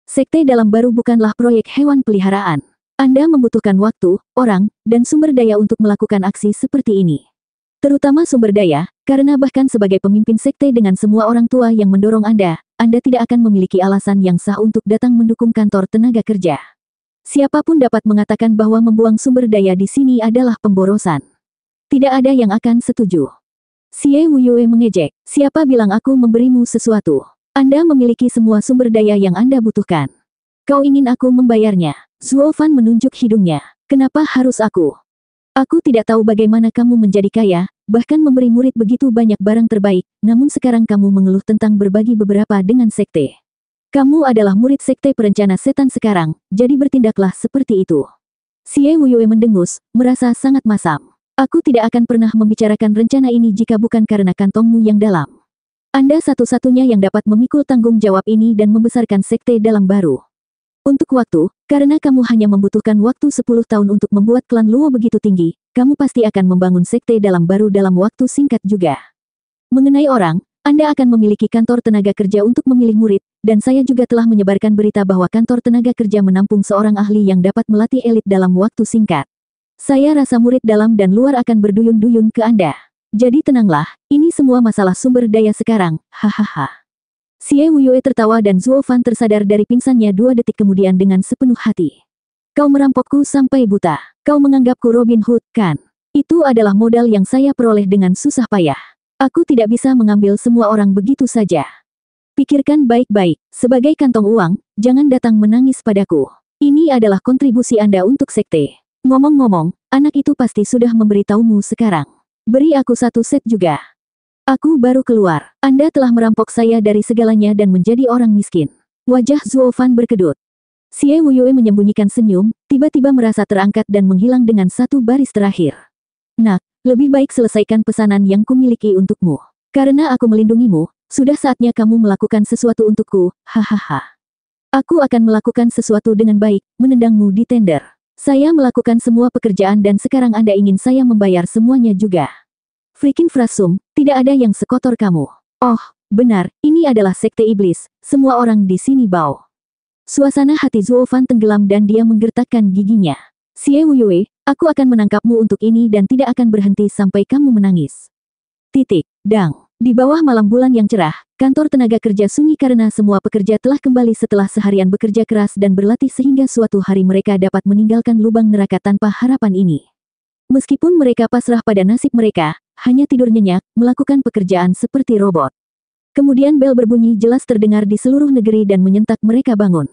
Sekte dalam baru bukanlah proyek hewan peliharaan. Anda membutuhkan waktu, orang, dan sumber daya untuk melakukan aksi seperti ini. Terutama sumber daya, karena bahkan sebagai pemimpin sekte dengan semua orang tua yang mendorong Anda tidak akan memiliki alasan yang sah untuk datang mendukung kantor tenaga kerja. Siapapun dapat mengatakan bahwa membuang sumber daya di sini adalah pemborosan. Tidak ada yang akan setuju. Xie Wuyue mengejek, siapa bilang aku memberimu sesuatu? Anda memiliki semua sumber daya yang Anda butuhkan. Kau ingin aku membayarnya? Zuo Fan menunjuk hidungnya. Kenapa harus aku? Aku tidak tahu bagaimana kamu menjadi kaya, bahkan memberi murid begitu banyak barang terbaik, namun sekarang kamu mengeluh tentang berbagi beberapa dengan sekte. Kamu adalah murid sekte perencana setan sekarang, jadi bertindaklah seperti itu. Xie Wuyue mendengus, merasa sangat masam. Aku tidak akan pernah membicarakan rencana ini jika bukan karena kantongmu yang dalam. Anda satu-satunya yang dapat memikul tanggung jawab ini dan membesarkan sekte dalam baru. Untuk waktu, karena kamu hanya membutuhkan waktu 10 tahun untuk membuat klan Luo begitu tinggi, kamu pasti akan membangun sekte dalam baru dalam waktu singkat juga. Mengenai orang, Anda akan memiliki kantor tenaga kerja untuk memilih murid, dan saya juga telah menyebarkan berita bahwa kantor tenaga kerja menampung seorang ahli yang dapat melatih elit dalam waktu singkat. Saya rasa murid dalam dan luar akan berduyun-duyun ke Anda. Jadi tenanglah, ini semua masalah sumber daya sekarang, hahaha. Xie Wuyue tertawa dan Zuo Fan tersadar dari pingsannya 2 detik kemudian dengan sepenuh hati. Kau merampokku sampai buta. Kau menganggapku Robin Hood, kan? Itu adalah modal yang saya peroleh dengan susah payah. Aku tidak bisa mengambil semua orang begitu saja. Pikirkan baik-baik, sebagai kantong uang, jangan datang menangis padaku. Ini adalah kontribusi Anda untuk sekte. Ngomong-ngomong, anak itu pasti sudah memberitahumu sekarang. Beri aku 1 set juga. Aku baru keluar. Anda telah merampok saya dari segalanya dan menjadi orang miskin. Wajah Zuo Fan berkedut. Xie Wuyue menyembunyikan senyum, tiba-tiba merasa terangkat dan menghilang dengan 1 baris terakhir. Nak, lebih baik selesaikan pesanan yang kumiliki untukmu. Karena aku melindungimu, sudah saatnya kamu melakukan sesuatu untukku, hahaha. Aku akan melakukan sesuatu dengan baik, menendangmu di tender. Saya melakukan semua pekerjaan dan sekarang Anda ingin saya membayar semuanya juga. Freaking Frasum, tidak ada yang sekotor kamu. Oh, benar, ini adalah sekte iblis, semua orang di sini bau. Suasana hati Zuo Fan tenggelam dan dia menggertakkan giginya. Xie Wuyue, aku akan menangkapmu untuk ini dan tidak akan berhenti sampai kamu menangis. Dang. Di bawah malam bulan yang cerah, kantor tenaga kerja sunyi karena semua pekerja telah kembali setelah seharian bekerja keras dan berlatih sehingga suatu hari mereka dapat meninggalkan lubang neraka tanpa harapan ini. Meskipun mereka pasrah pada nasib mereka, hanya tidur nyenyak, melakukan pekerjaan seperti robot. Kemudian bel berbunyi jelas terdengar di seluruh negeri dan menyentak mereka bangun.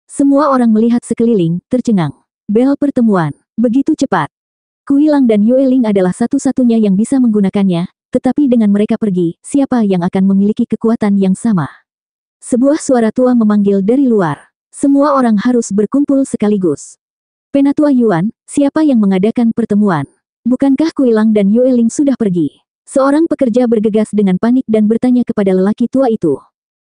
Semua orang melihat sekeliling, tercengang. Bel pertemuan. Begitu cepat. Kui Lang dan Yue Ling adalah satu-satunya yang bisa menggunakannya, tetapi dengan mereka pergi, siapa yang akan memiliki kekuatan yang sama? Sebuah suara tua memanggil dari luar. Semua orang harus berkumpul sekaligus. Penatua Yuan, siapa yang mengadakan pertemuan? Bukankah Kui Lang dan Yue Ling sudah pergi? Seorang pekerja bergegas dengan panik dan bertanya kepada lelaki tua itu.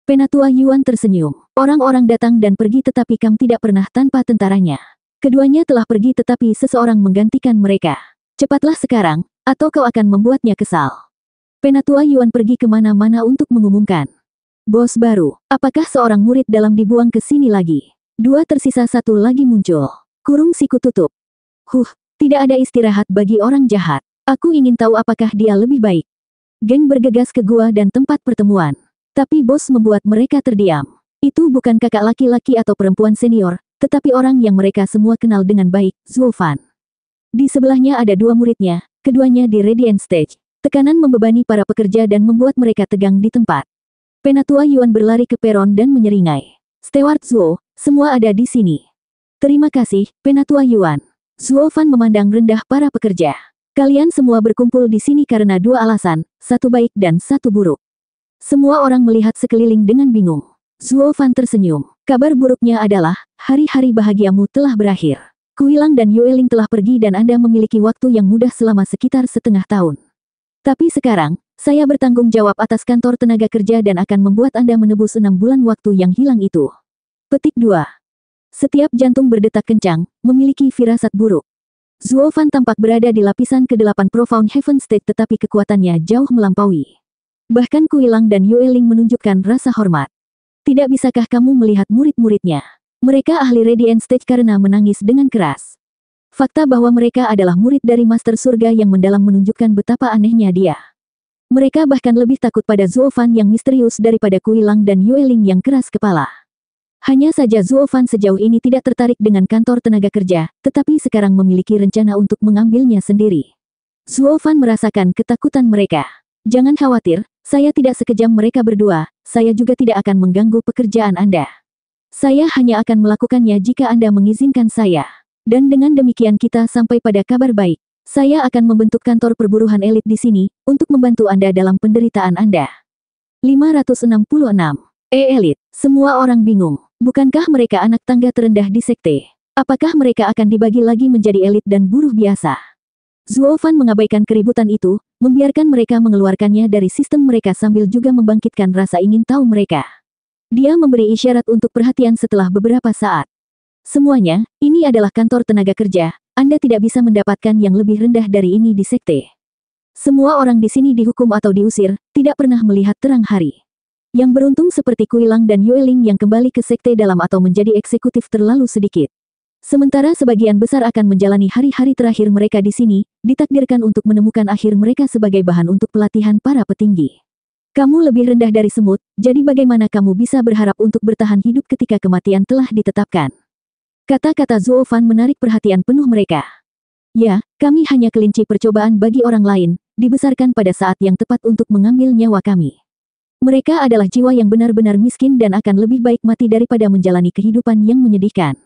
Penatua Yuan tersenyum. Orang-orang datang dan pergi tetapi kamu tidak pernah tanpa tentaranya. Keduanya telah pergi tetapi seseorang menggantikan mereka. Cepatlah sekarang, atau kau akan membuatnya kesal. Penatua Yuan pergi kemana-mana untuk mengumumkan. Bos baru, apakah seorang murid dalam dibuang ke sini lagi? 2 tersisa 1 lagi muncul. Kurung siku tutup. Tidak ada istirahat bagi orang jahat. Aku ingin tahu apakah dia lebih baik. Geng bergegas ke gua dan tempat pertemuan. Tapi bos membuat mereka terdiam. Itu bukan kakak laki-laki atau perempuan senior, tetapi orang yang mereka semua kenal dengan baik, Zuo Fan. Di sebelahnya ada 2 muridnya, keduanya di Radiant Stage. Tekanan membebani para pekerja dan membuat mereka tegang di tempat. Penatua Yuan berlari ke peron dan menyeringai. Steward Zuo, semua ada di sini. Terima kasih, Penatua Yuan. Zuo Fan memandang rendah para pekerja. Kalian semua berkumpul di sini karena 2 alasan, 1 baik dan 1 buruk. Semua orang melihat sekeliling dengan bingung. Zuo Fan tersenyum. Kabar buruknya adalah, hari-hari bahagiamu telah berakhir. Kui Lang dan Yue Ling telah pergi dan Anda memiliki waktu yang mudah selama sekitar setengah tahun. Tapi sekarang, saya bertanggung jawab atas kantor tenaga kerja dan akan membuat Anda menebus 6 bulan waktu yang hilang itu. Petik 2. Setiap jantung berdetak kencang, memiliki firasat buruk. Zuo Fan tampak berada di lapisan ke-8 Profound Heaven State tetapi kekuatannya jauh melampaui. Bahkan Kui Lang dan Yue Ling menunjukkan rasa hormat. Tidak bisakah kamu melihat murid-muridnya? Mereka ahli Radiant Stage karena menangis dengan keras. Fakta bahwa mereka adalah murid dari Master Surga yang mendalam menunjukkan betapa anehnya dia. Mereka bahkan lebih takut pada Zuo Fan yang misterius daripada Kui Lang dan Yue Ling yang keras kepala. Hanya saja Zuo Fan sejauh ini tidak tertarik dengan kantor tenaga kerja, tetapi sekarang memiliki rencana untuk mengambilnya sendiri. Zuo Fan merasakan ketakutan mereka. Jangan khawatir, saya tidak sekejam mereka berdua, saya juga tidak akan mengganggu pekerjaan Anda. Saya hanya akan melakukannya jika Anda mengizinkan saya. Dan dengan demikian kita sampai pada kabar baik. Saya akan membentuk kantor perburuhan elit di sini, untuk membantu Anda dalam penderitaan Anda. 566. Elit. Semua orang bingung. Bukankah mereka anak tangga terendah di sekte? Apakah mereka akan dibagi lagi menjadi elit dan buruh biasa? Zuo Fan mengabaikan keributan itu, membiarkan mereka mengeluarkannya dari sistem mereka sambil juga membangkitkan rasa ingin tahu mereka. Dia memberi isyarat untuk perhatian setelah beberapa saat. Semuanya, ini adalah kantor tenaga kerja, Anda tidak bisa mendapatkan yang lebih rendah dari ini di sekte. Semua orang di sini dihukum atau diusir, tidak pernah melihat terang hari. Yang beruntung seperti Kui Lang dan Yue Ling yang kembali ke sekte dalam atau menjadi eksekutif terlalu sedikit. Sementara sebagian besar akan menjalani hari-hari terakhir mereka di sini, ditakdirkan untuk menemukan akhir mereka sebagai bahan untuk pelatihan para petinggi. Kamu lebih rendah dari semut, jadi bagaimana kamu bisa berharap untuk bertahan hidup ketika kematian telah ditetapkan? Kata-kata Zuo Fan menarik perhatian penuh mereka. Ya, kami hanya kelinci percobaan bagi orang lain, dibesarkan pada saat yang tepat untuk mengambil nyawa kami. Mereka adalah jiwa yang benar-benar miskin dan akan lebih baik mati daripada menjalani kehidupan yang menyedihkan.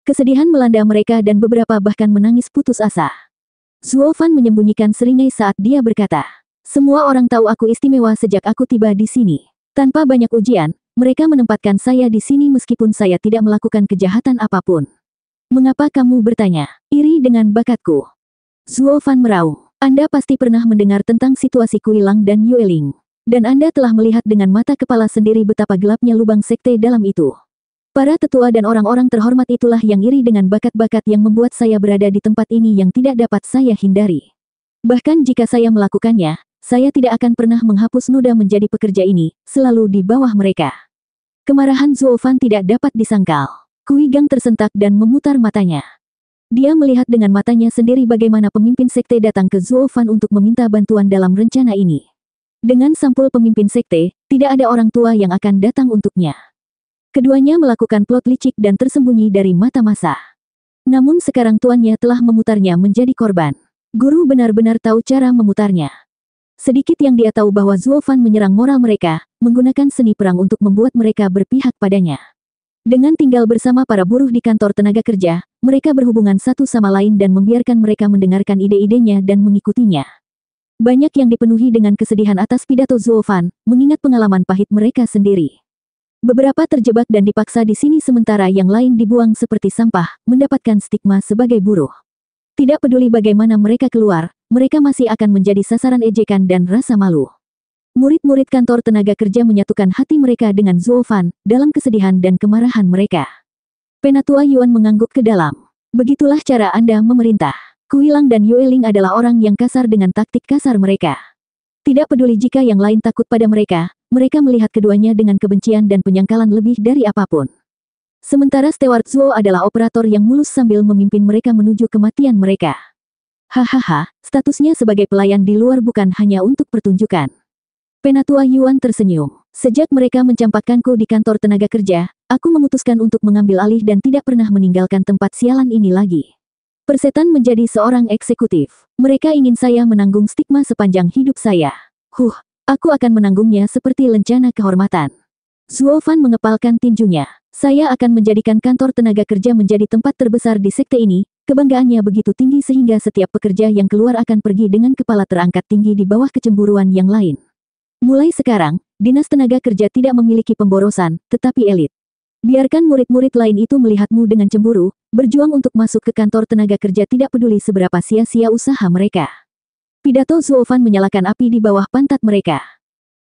Kesedihan melanda mereka dan beberapa bahkan menangis putus asa. Zuo Fan menyembunyikan seringai saat dia berkata, "Semua orang tahu aku istimewa sejak aku tiba di sini. Tanpa banyak ujian, mereka menempatkan saya di sini meskipun saya tidak melakukan kejahatan apapun. Mengapa kamu bertanya, iri dengan bakatku?" Zuo Fan meraung. "Anda pasti pernah mendengar tentang situasi Kuilang dan Yueling. Dan Anda telah melihat dengan mata kepala sendiri betapa gelapnya lubang sekte dalam itu. Para tetua dan orang-orang terhormat itulah yang iri dengan bakat-bakat yang membuat saya berada di tempat ini yang tidak dapat saya hindari. Bahkan jika saya melakukannya, saya tidak akan pernah menghapus noda menjadi pekerja ini, selalu di bawah mereka." Kemarahan Zuo Fan tidak dapat disangkal. Kui Gang tersentak dan memutar matanya. Dia melihat dengan matanya sendiri bagaimana pemimpin sekte datang ke Zuo Fan untuk meminta bantuan dalam rencana ini. Dengan sampul pemimpin sekte, tidak ada orang tua yang akan datang untuknya. Keduanya melakukan plot licik dan tersembunyi dari mata massa. Namun sekarang tuannya telah memutarnya menjadi korban. Guru benar-benar tahu cara memutarnya. Sedikit yang dia tahu bahwa Zuo Fan menyerang moral mereka, menggunakan seni perang untuk membuat mereka berpihak padanya. Dengan tinggal bersama para buruh di kantor tenaga kerja, mereka berhubungan satu sama lain dan membiarkan mereka mendengarkan ide-idenya dan mengikutinya. Banyak yang dipenuhi dengan kesedihan atas pidato Zuo Fan, mengingat pengalaman pahit mereka sendiri. Beberapa terjebak dan dipaksa di sini sementara yang lain dibuang seperti sampah, mendapatkan stigma sebagai buruh. Tidak peduli bagaimana mereka keluar, mereka masih akan menjadi sasaran ejekan dan rasa malu. Murid-murid kantor tenaga kerja menyatukan hati mereka dengan Zuo Fan, dalam kesedihan dan kemarahan mereka. Penatua Yuan mengangguk ke dalam. "Begitulah cara Anda memerintah. Kuilang dan Yueling adalah orang yang kasar dengan taktik kasar mereka. Tidak peduli jika yang lain takut pada mereka, mereka melihat keduanya dengan kebencian dan penyangkalan lebih dari apapun. Sementara Steward Zuo adalah operator yang mulus sambil memimpin mereka menuju kematian mereka. Hahaha, statusnya sebagai pelayan di luar bukan hanya untuk pertunjukan." Penatua Yuan tersenyum. "Sejak mereka mencampakkanku di kantor tenaga kerja, aku memutuskan untuk mengambil alih dan tidak pernah meninggalkan tempat sialan ini lagi. Persetan menjadi seorang eksekutif. Mereka ingin saya menanggung stigma sepanjang hidup saya. Aku akan menanggungnya seperti lencana kehormatan." Zuo Fan mengepalkan tinjunya. "Saya akan menjadikan kantor tenaga kerja menjadi tempat terbesar di sekte ini." Kebanggaannya begitu tinggi sehingga setiap pekerja yang keluar akan pergi dengan kepala terangkat tinggi di bawah kecemburuan yang lain. Mulai sekarang, Dinas Tenaga Kerja tidak memiliki pemborosan, tetapi elit. Biarkan murid-murid lain itu melihatmu dengan cemburu, berjuang untuk masuk ke kantor tenaga kerja tidak peduli seberapa sia-sia usaha mereka. Pidato Zuo Fan menyalakan api di bawah pantat mereka.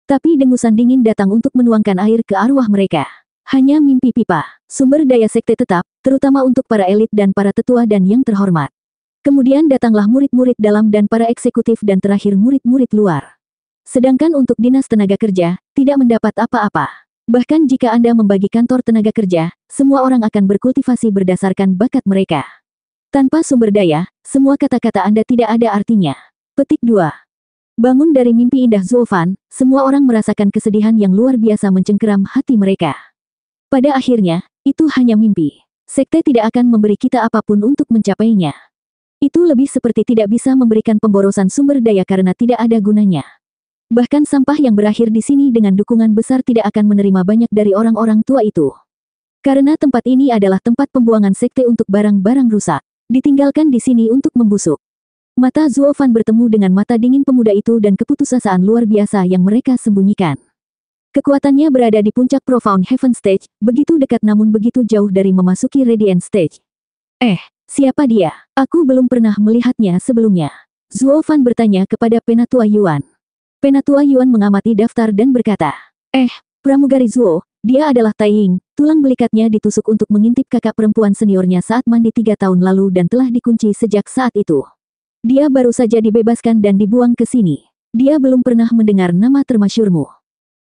Tapi dengusan dingin datang untuk menuangkan air ke arwah mereka. Hanya mimpi pipa, sumber daya sekte tetap, terutama untuk para elit dan para tetua dan yang terhormat. Kemudian datanglah murid-murid dalam dan para eksekutif dan terakhir murid-murid luar. Sedangkan untuk Dinas Tenaga Kerja, tidak mendapat apa-apa. Bahkan jika Anda membagi kantor tenaga kerja, semua orang akan berkultivasi berdasarkan bakat mereka. Tanpa sumber daya, semua kata-kata Anda tidak ada artinya. Petik 2. Bangun dari mimpi indah Zuo Fan, semua orang merasakan kesedihan yang luar biasa mencengkeram hati mereka. Pada akhirnya, itu hanya mimpi. Sekte tidak akan memberi kita apapun untuk mencapainya. Itu lebih seperti tidak bisa memberikan pemborosan sumber daya karena tidak ada gunanya. Bahkan sampah yang berakhir di sini dengan dukungan besar tidak akan menerima banyak dari orang-orang tua itu. Karena tempat ini adalah tempat pembuangan sekte untuk barang-barang rusak. Ditinggalkan di sini untuk membusuk. Mata Zuo Fan bertemu dengan mata dingin pemuda itu dan keputusasaan luar biasa yang mereka sembunyikan. Kekuatannya berada di puncak Profound Heaven Stage, begitu dekat namun begitu jauh dari memasuki Radiant Stage. Siapa dia? Aku belum pernah melihatnya sebelumnya. Zuo Fan bertanya kepada Penatua Yuan. Penatua Yuan mengamati daftar dan berkata, pramugari Zuo, dia adalah Tai Ying, tulang belikatnya ditusuk untuk mengintip kakak perempuan seniornya saat mandi 3 tahun lalu dan telah dikunci sejak saat itu. Dia baru saja dibebaskan dan dibuang ke sini. Dia belum pernah mendengar nama termasyurmu.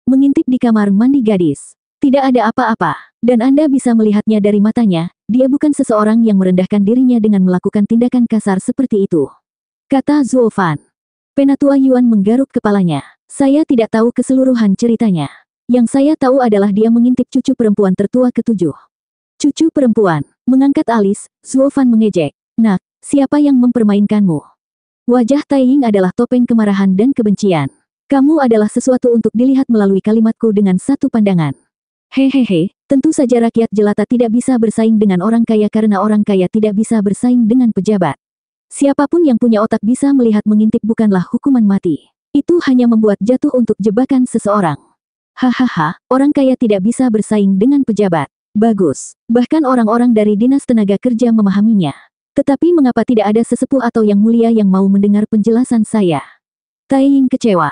Mengintip di kamar mandi gadis. Tidak ada apa-apa, dan Anda bisa melihatnya dari matanya, dia bukan seseorang yang merendahkan dirinya dengan melakukan tindakan kasar seperti itu. Kata Zuo Fan. Penatua Yuan menggaruk kepalanya. Saya tidak tahu keseluruhan ceritanya. Yang saya tahu adalah dia mengintip cucu perempuan tertua ke-7. Cucu perempuan. Mengangkat alis, Zuo Fan mengejek. Nak, siapa yang mempermainkanmu? Wajah Taiying adalah topeng kemarahan dan kebencian. Kamu adalah sesuatu untuk dilihat melalui kalimatku dengan satu pandangan. Hehehe, tentu saja rakyat jelata tidak bisa bersaing dengan orang kaya karena orang kaya tidak bisa bersaing dengan pejabat. Siapapun yang punya otak bisa melihat mengintip bukanlah hukuman mati. Itu hanya membuat jatuh untuk jebakan seseorang. Hahaha, orang kaya tidak bisa bersaing dengan pejabat. Bagus. Bahkan orang-orang dari Dinas Tenaga Kerja memahaminya. Tetapi mengapa tidak ada sesepuh atau yang mulia yang mau mendengar penjelasan saya? Taiying kecewa.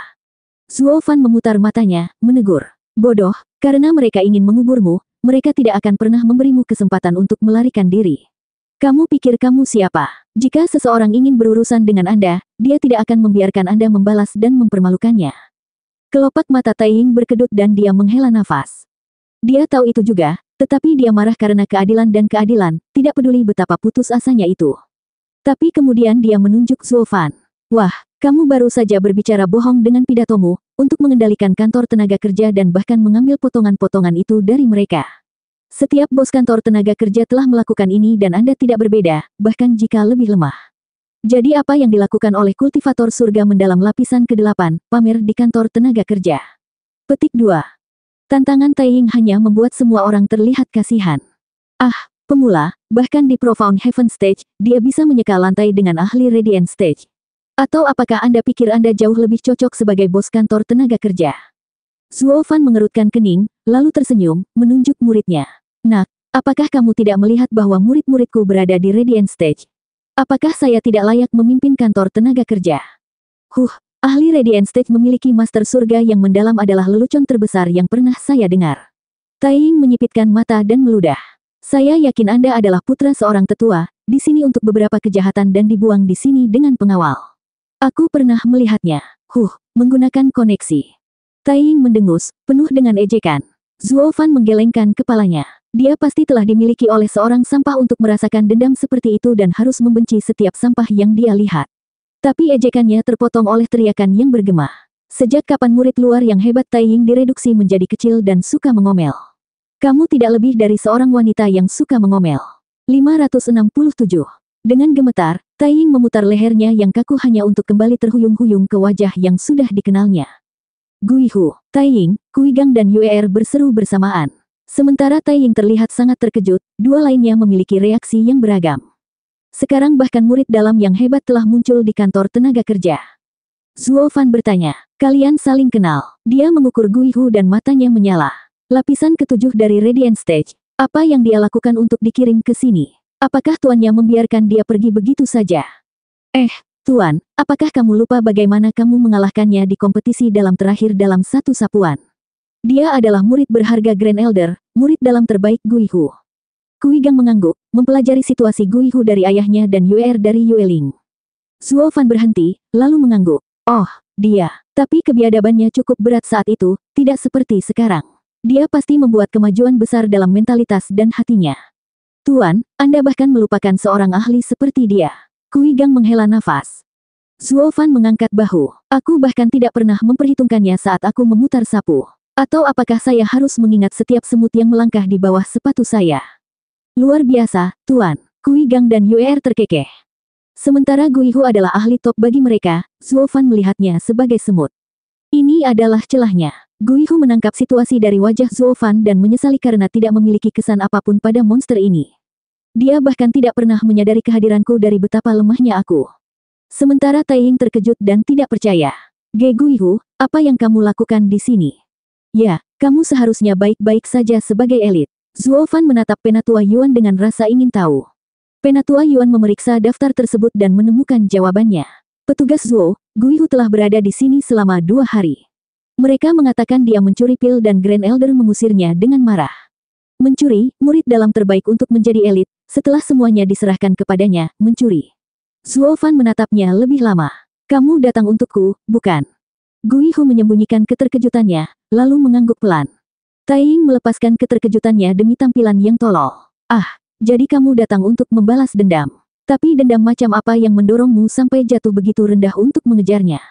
Zuo Fan memutar matanya, menegur. Bodoh, karena mereka ingin menguburmu, mereka tidak akan pernah memberimu kesempatan untuk melarikan diri. Kamu pikir kamu siapa? Jika seseorang ingin berurusan dengan Anda, dia tidak akan membiarkan Anda membalas dan mempermalukannya. Kelopak mata Taiying berkedut dan dia menghela nafas. Dia tahu itu juga, tetapi dia marah karena keadilan dan keadilan, tidak peduli betapa putus asanya itu. Tapi kemudian dia menunjuk Zuo Fan. Wah, kamu baru saja berbicara bohong dengan pidatomu, untuk mengendalikan kantor tenaga kerja dan bahkan mengambil potongan-potongan itu dari mereka. Setiap bos kantor tenaga kerja telah melakukan ini dan Anda tidak berbeda, bahkan jika lebih lemah. Jadi apa yang dilakukan oleh kultivator surga mendalam lapisan ke-8, pamer di kantor tenaga kerja. Petik 2. Tantangan Taiying hanya membuat semua orang terlihat kasihan. Ah, pemula, bahkan di Profound Heaven Stage, dia bisa menyeka lantai dengan ahli Radiant Stage. Atau apakah Anda pikir Anda jauh lebih cocok sebagai bos kantor tenaga kerja? Zuo Fan mengerutkan kening, lalu tersenyum, menunjuk muridnya. Nak, apakah kamu tidak melihat bahwa murid-muridku berada di Radiant Stage? Apakah saya tidak layak memimpin kantor tenaga kerja? Ahli Radiant Stage memiliki master surga yang mendalam adalah lelucon terbesar yang pernah saya dengar. Taiying menyipitkan mata dan meludah. Saya yakin Anda adalah putra seorang tetua, di sini untuk beberapa kejahatan dan dibuang di sini dengan pengawal. Aku pernah melihatnya. Menggunakan koneksi. Taiying mendengus, penuh dengan ejekan. Zuo Fan menggelengkan kepalanya. Dia pasti telah dimiliki oleh seorang sampah untuk merasakan dendam seperti itu dan harus membenci setiap sampah yang dia lihat. Tapi ejekannya terpotong oleh teriakan yang bergema. Sejak kapan murid luar yang hebat Taiying direduksi menjadi kecil dan suka mengomel? Kamu tidak lebih dari seorang wanita yang suka mengomel. 567. Dengan gemetar, Taiying memutar lehernya yang kaku hanya untuk kembali terhuyung-huyung ke wajah yang sudah dikenalnya. Guihu, Taiying, Kuigang dan Yue'er berseru bersamaan. Sementara Taiying terlihat sangat terkejut, dua lainnya memiliki reaksi yang beragam. Sekarang bahkan murid dalam yang hebat telah muncul di kantor tenaga kerja. Zuo Fan bertanya, kalian saling kenal. Dia mengukur Guihu dan matanya menyala. Lapisan ke-7 dari Radiant Stage. Apa yang dia lakukan untuk dikirim ke sini? Apakah tuannya membiarkan dia pergi begitu saja? Tuan, apakah kamu lupa bagaimana kamu mengalahkannya di kompetisi dalam terakhir dalam satu sapuan? Dia adalah murid berharga Grand Elder, murid dalam terbaik Guihu. Kuigang mengangguk, mempelajari situasi Guihu dari ayahnya dan Yue'er dari Yueling. Zuo Fan berhenti, lalu mengangguk. Oh, dia. Tapi kebiadabannya cukup berat saat itu, tidak seperti sekarang. Dia pasti membuat kemajuan besar dalam mentalitas dan hatinya. Tuan, Anda bahkan melupakan seorang ahli seperti dia. Kuigang menghela nafas. Zuo Fan mengangkat bahu. Aku bahkan tidak pernah memperhitungkannya saat aku memutar sapu. Atau apakah saya harus mengingat setiap semut yang melangkah di bawah sepatu saya? Luar biasa, Tuan. Kuigang dan Yue'er terkekeh. Sementara Guihu adalah ahli top bagi mereka, Zuo Fan melihatnya sebagai semut. Ini adalah celahnya. Guihu menangkap situasi dari wajah Zuo Fan dan menyesali karena tidak memiliki kesan apapun pada monster ini. Dia bahkan tidak pernah menyadari kehadiranku dari betapa lemahnya aku. Sementara Taiying terkejut dan tidak percaya. Guihu, apa yang kamu lakukan di sini? Ya, kamu seharusnya baik-baik saja sebagai elit. Zuo Fan menatap Penatua Yuan dengan rasa ingin tahu. Penatua Yuan memeriksa daftar tersebut dan menemukan jawabannya. Petugas Zuo, Guihu telah berada di sini selama 2 hari. Mereka mengatakan dia mencuri pil dan Grand Elder mengusirnya dengan marah. Mencuri, murid dalam terbaik untuk menjadi elit, setelah semuanya diserahkan kepadanya, mencuri. Zuo Fan menatapnya lebih lama. Kamu datang untukku, bukan? Guihu menyembunyikan keterkejutannya, lalu mengangguk pelan. Taiying melepaskan keterkejutannya demi tampilan yang tolol. Jadi kamu datang untuk membalas dendam. Tapi dendam macam apa yang mendorongmu sampai jatuh begitu rendah untuk mengejarnya?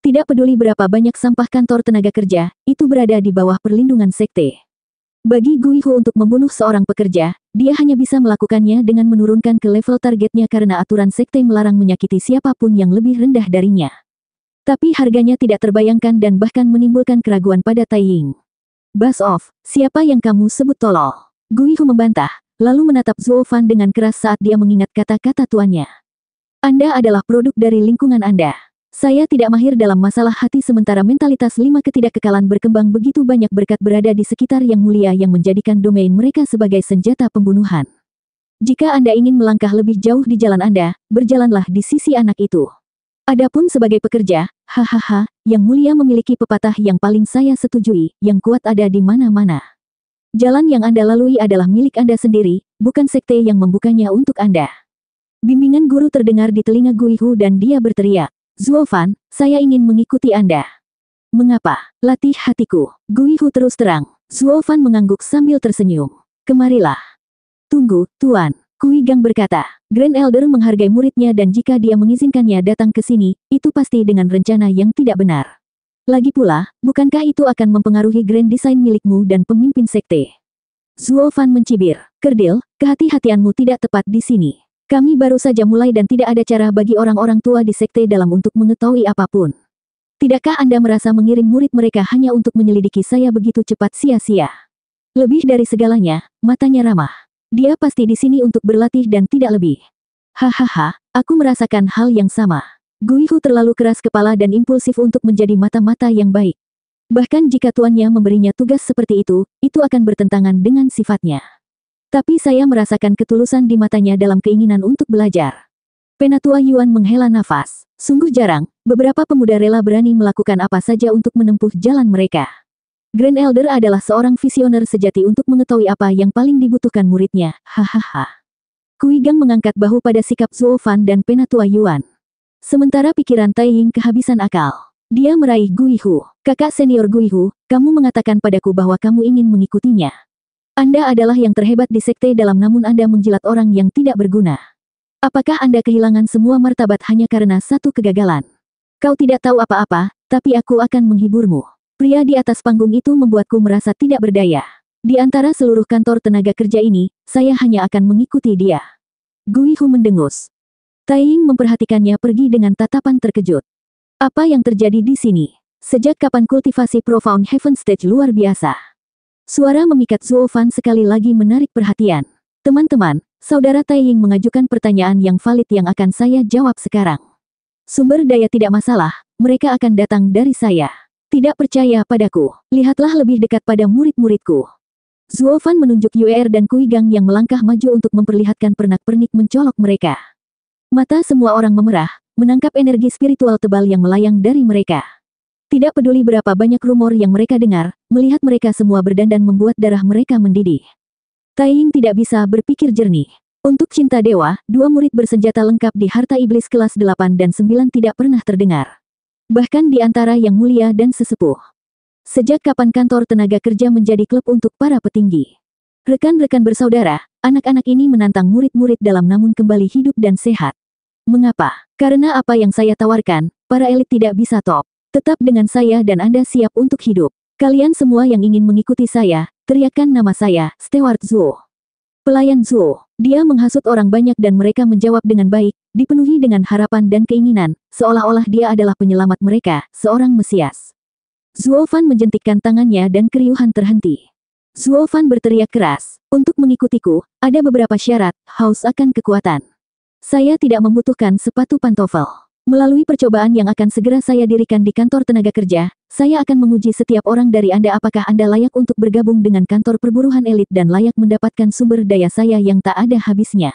Tidak peduli berapa banyak sampah kantor tenaga kerja, itu berada di bawah perlindungan sekte. Bagi Guihu untuk membunuh seorang pekerja, dia hanya bisa melakukannya dengan menurunkan ke level targetnya karena aturan sekte melarang menyakiti siapapun yang lebih rendah darinya. Tapi harganya tidak terbayangkan dan bahkan menimbulkan keraguan pada Taiying. Buzz off, siapa yang kamu sebut tolol? Guihu membantah, lalu menatap Zuo Fan dengan keras saat dia mengingat kata-kata tuannya. Anda adalah produk dari lingkungan Anda. Saya tidak mahir dalam masalah hati sementara mentalitas 5 ketidakkekalan berkembang begitu banyak berkat berada di sekitar yang mulia yang menjadikan domain mereka sebagai senjata pembunuhan. Jika Anda ingin melangkah lebih jauh di jalan Anda, berjalanlah di sisi anak itu. Adapun sebagai pekerja, hahaha, yang mulia memiliki pepatah yang paling saya setujui, yang kuat ada di mana-mana. Jalan yang Anda lalui adalah milik Anda sendiri, bukan sekte yang membukanya untuk Anda. Bimbingan guru terdengar di telinga Guihu dan dia berteriak. Zuo Fan, saya ingin mengikuti Anda. Mengapa? Latih hatiku. Guihu terus terang. Zuo Fan mengangguk sambil tersenyum. Kemarilah. Tunggu, Tuan. Kui Gang berkata. Grand Elder menghargai muridnya dan jika dia mengizinkannya datang ke sini, itu pasti dengan rencana yang tidak benar. Lagi pula, bukankah itu akan mempengaruhi grand design milikmu dan pemimpin sekte? Zuo Fan mencibir. Kerdil, kehati-hatianmu tidak tepat di sini. Kami baru saja mulai dan tidak ada cara bagi orang-orang tua di sekte dalam untuk mengetahui apapun. Tidakkah Anda merasa mengirim murid mereka hanya untuk menyelidiki saya begitu cepat sia-sia? Lebih dari segalanya, matanya ramah. Dia pasti di sini untuk berlatih dan tidak lebih. Hahaha, aku merasakan hal yang sama. Guihu terlalu keras kepala dan impulsif untuk menjadi mata-mata yang baik. Bahkan jika tuannya memberinya tugas seperti itu akan bertentangan dengan sifatnya. Tapi saya merasakan ketulusan di matanya dalam keinginan untuk belajar. Penatua Yuan menghela nafas. Sungguh jarang, beberapa pemuda rela berani melakukan apa saja untuk menempuh jalan mereka. Grand Elder adalah seorang visioner sejati untuk mengetahui apa yang paling dibutuhkan muridnya, hahaha. Kui Gang mengangkat bahu pada sikap Zuo Fan dan Penatua Yuan. Sementara pikiran Taiying kehabisan akal. Dia meraih Guihu. Kakak senior Guihu, kamu mengatakan padaku bahwa kamu ingin mengikutinya. Anda adalah yang terhebat di sekte dalam namun Anda menjilat orang yang tidak berguna. Apakah Anda kehilangan semua martabat hanya karena satu kegagalan? Kau tidak tahu apa-apa, tapi aku akan menghiburmu. Pria di atas panggung itu membuatku merasa tidak berdaya. Di antara seluruh kantor tenaga kerja ini, saya hanya akan mengikuti dia. Guihu mendengus. Taiying memperhatikannya pergi dengan tatapan terkejut. Apa yang terjadi di sini? Sejak kapan kultivasi Profound Heaven Stage luar biasa? Suara memikat Zuo Fan sekali lagi menarik perhatian. Teman-teman, saudara Taiying mengajukan pertanyaan yang valid yang akan saya jawab sekarang. Sumber daya tidak masalah, mereka akan datang dari saya. Tidak percaya padaku, lihatlah lebih dekat pada murid-muridku. Zuo Fan menunjuk Yuer dan Kui Gang yang melangkah maju untuk memperlihatkan pernak-pernik mencolok mereka. Mata semua orang memerah, menangkap energi spiritual tebal yang melayang dari mereka. Tidak peduli berapa banyak rumor yang mereka dengar, melihat mereka semua berdandan membuat darah mereka mendidih. Taiying tidak bisa berpikir jernih. Untuk cinta dewa, 2 murid bersenjata lengkap di harta iblis kelas 8 dan 9 tidak pernah terdengar. Bahkan di antara yang mulia dan sesepuh. Sejak kapan kantor tenaga kerja menjadi klub untuk para petinggi? Rekan-rekan bersaudara, anak-anak ini menantang murid-murid dalam namun kembali hidup dan sehat. Mengapa? Karena apa yang saya tawarkan, para elit tidak bisa top. Tetap dengan saya dan Anda siap untuk hidup. Kalian semua yang ingin mengikuti saya, teriakkan nama saya, Steward Zuo. Pelayan Zuo. Dia menghasut orang banyak dan mereka menjawab dengan baik, dipenuhi dengan harapan dan keinginan, seolah-olah dia adalah penyelamat mereka, seorang Mesias. Zuo Fan menjentikkan tangannya dan keriuhan terhenti. Zuo Fan berteriak keras, untuk mengikutiku, ada beberapa syarat, haus akan kekuatan. Saya tidak membutuhkan sepatu pantofel. Melalui percobaan yang akan segera saya dirikan di kantor tenaga kerja, saya akan menguji setiap orang dari Anda apakah Anda layak untuk bergabung dengan kantor perburuan elit dan layak mendapatkan sumber daya saya yang tak ada habisnya.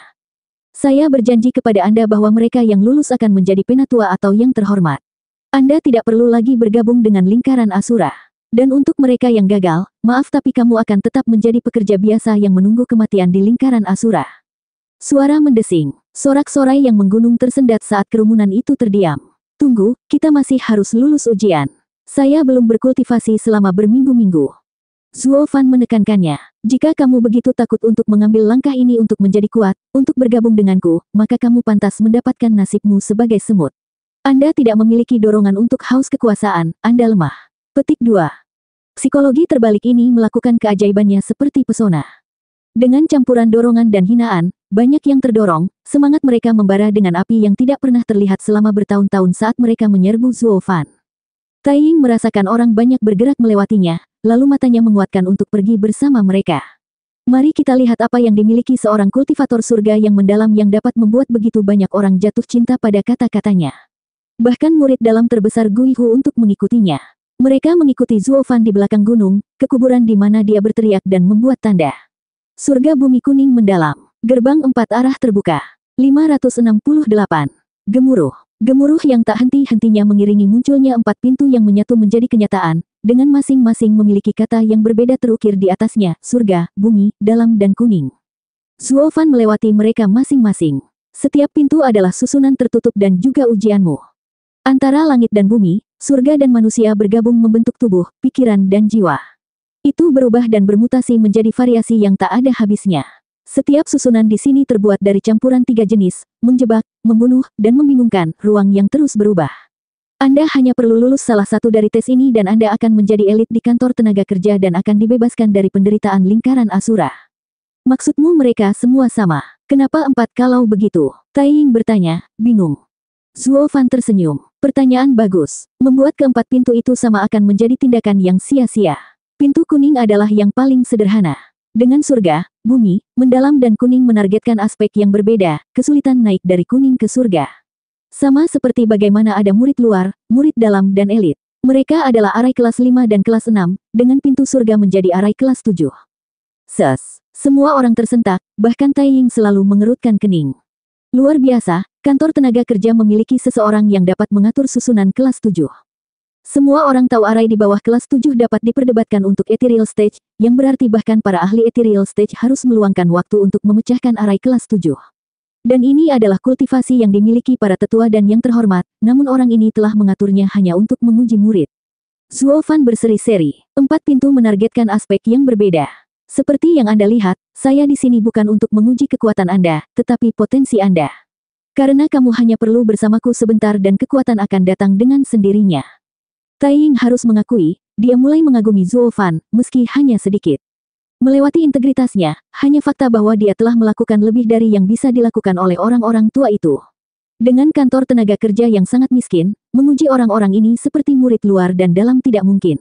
Saya berjanji kepada Anda bahwa mereka yang lulus akan menjadi penatua atau yang terhormat. Anda tidak perlu lagi bergabung dengan lingkaran Asura. Dan untuk mereka yang gagal, maaf tapi kamu akan tetap menjadi pekerja biasa yang menunggu kematian di lingkaran Asura. Suara mendesing. Sorak-sorai yang menggunung tersendat saat kerumunan itu terdiam. Tunggu, kita masih harus lulus ujian. Saya belum berkultivasi selama berminggu-minggu. Zuo Fan menekankannya. Jika kamu begitu takut untuk mengambil langkah ini untuk menjadi kuat, untuk bergabung denganku, maka kamu pantas mendapatkan nasibmu sebagai semut. Anda tidak memiliki dorongan untuk haus kekuasaan, Anda lemah. Petik 2. Psikologi terbalik ini melakukan keajaibannya seperti pesona. Dengan campuran dorongan dan hinaan, banyak yang terdorong, semangat mereka membara dengan api yang tidak pernah terlihat selama bertahun-tahun saat mereka menyerbu Zuo Fan. Tai Ying merasakan orang banyak bergerak melewatinya, lalu matanya menguatkan untuk pergi bersama mereka. Mari kita lihat apa yang dimiliki seorang kultivator surga yang mendalam yang dapat membuat begitu banyak orang jatuh cinta pada kata-katanya. Bahkan murid dalam terbesar Gui Hu untuk mengikutinya. Mereka mengikuti Zuo Fan di belakang gunung, ke kuburan di mana dia berteriak dan membuat tanda. Surga bumi kuning mendalam. Gerbang 4 arah terbuka. 568. Gemuruh. Gemuruh yang tak henti-hentinya mengiringi munculnya 4 pintu yang menyatu menjadi kenyataan, dengan masing-masing memiliki kata yang berbeda terukir di atasnya, surga, bumi, dalam dan kuning. Zuo Fan melewati mereka masing-masing. Setiap pintu adalah susunan tertutup dan juga ujianmu. Antara langit dan bumi, surga dan manusia bergabung membentuk tubuh, pikiran dan jiwa. Itu berubah dan bermutasi menjadi variasi yang tak ada habisnya. Setiap susunan di sini terbuat dari campuran 3 jenis, menjebak, membunuh, dan membingungkan, ruang yang terus berubah. Anda hanya perlu lulus salah satu dari tes ini dan Anda akan menjadi elit di kantor tenaga kerja dan akan dibebaskan dari penderitaan lingkaran Asura. Maksudmu mereka semua sama? Kenapa 4 kalau begitu? Tai Ying bertanya, bingung. Zuo Fan tersenyum. Pertanyaan bagus. Membuat keempat pintu itu sama akan menjadi tindakan yang sia-sia. Pintu kuning adalah yang paling sederhana. Dengan surga, bumi, mendalam dan kuning menargetkan aspek yang berbeda, kesulitan naik dari kuning ke surga. Sama seperti bagaimana ada murid luar, murid dalam dan elit. Mereka adalah arai kelas 5 dan kelas 6, dengan pintu surga menjadi arai kelas 7. Semua orang tersentak, bahkan Tai Ying selalu mengerutkan kening. Luar biasa, kantor tenaga kerja memiliki seseorang yang dapat mengatur susunan kelas 7. Semua orang tahu arai di bawah kelas 7 dapat diperdebatkan untuk ethereal stage, yang berarti bahkan para ahli ethereal stage harus meluangkan waktu untuk memecahkan arai kelas 7. Dan ini adalah kultivasi yang dimiliki para tetua dan yang terhormat, namun orang ini telah mengaturnya hanya untuk menguji murid. Zuo Fan berseri-seri. 4 pintu menargetkan aspek yang berbeda. Seperti yang Anda lihat, saya di sini bukan untuk menguji kekuatan Anda, tetapi potensi Anda. Karena kamu hanya perlu bersamaku sebentar dan kekuatan akan datang dengan sendirinya. Tai Ying harus mengakui, dia mulai mengagumi Zuo Fan, meski hanya sedikit. Melewati integritasnya, hanya fakta bahwa dia telah melakukan lebih dari yang bisa dilakukan oleh orang-orang tua itu. Dengan kantor tenaga kerja yang sangat miskin, menguji orang-orang ini seperti murid luar dan dalam tidak mungkin.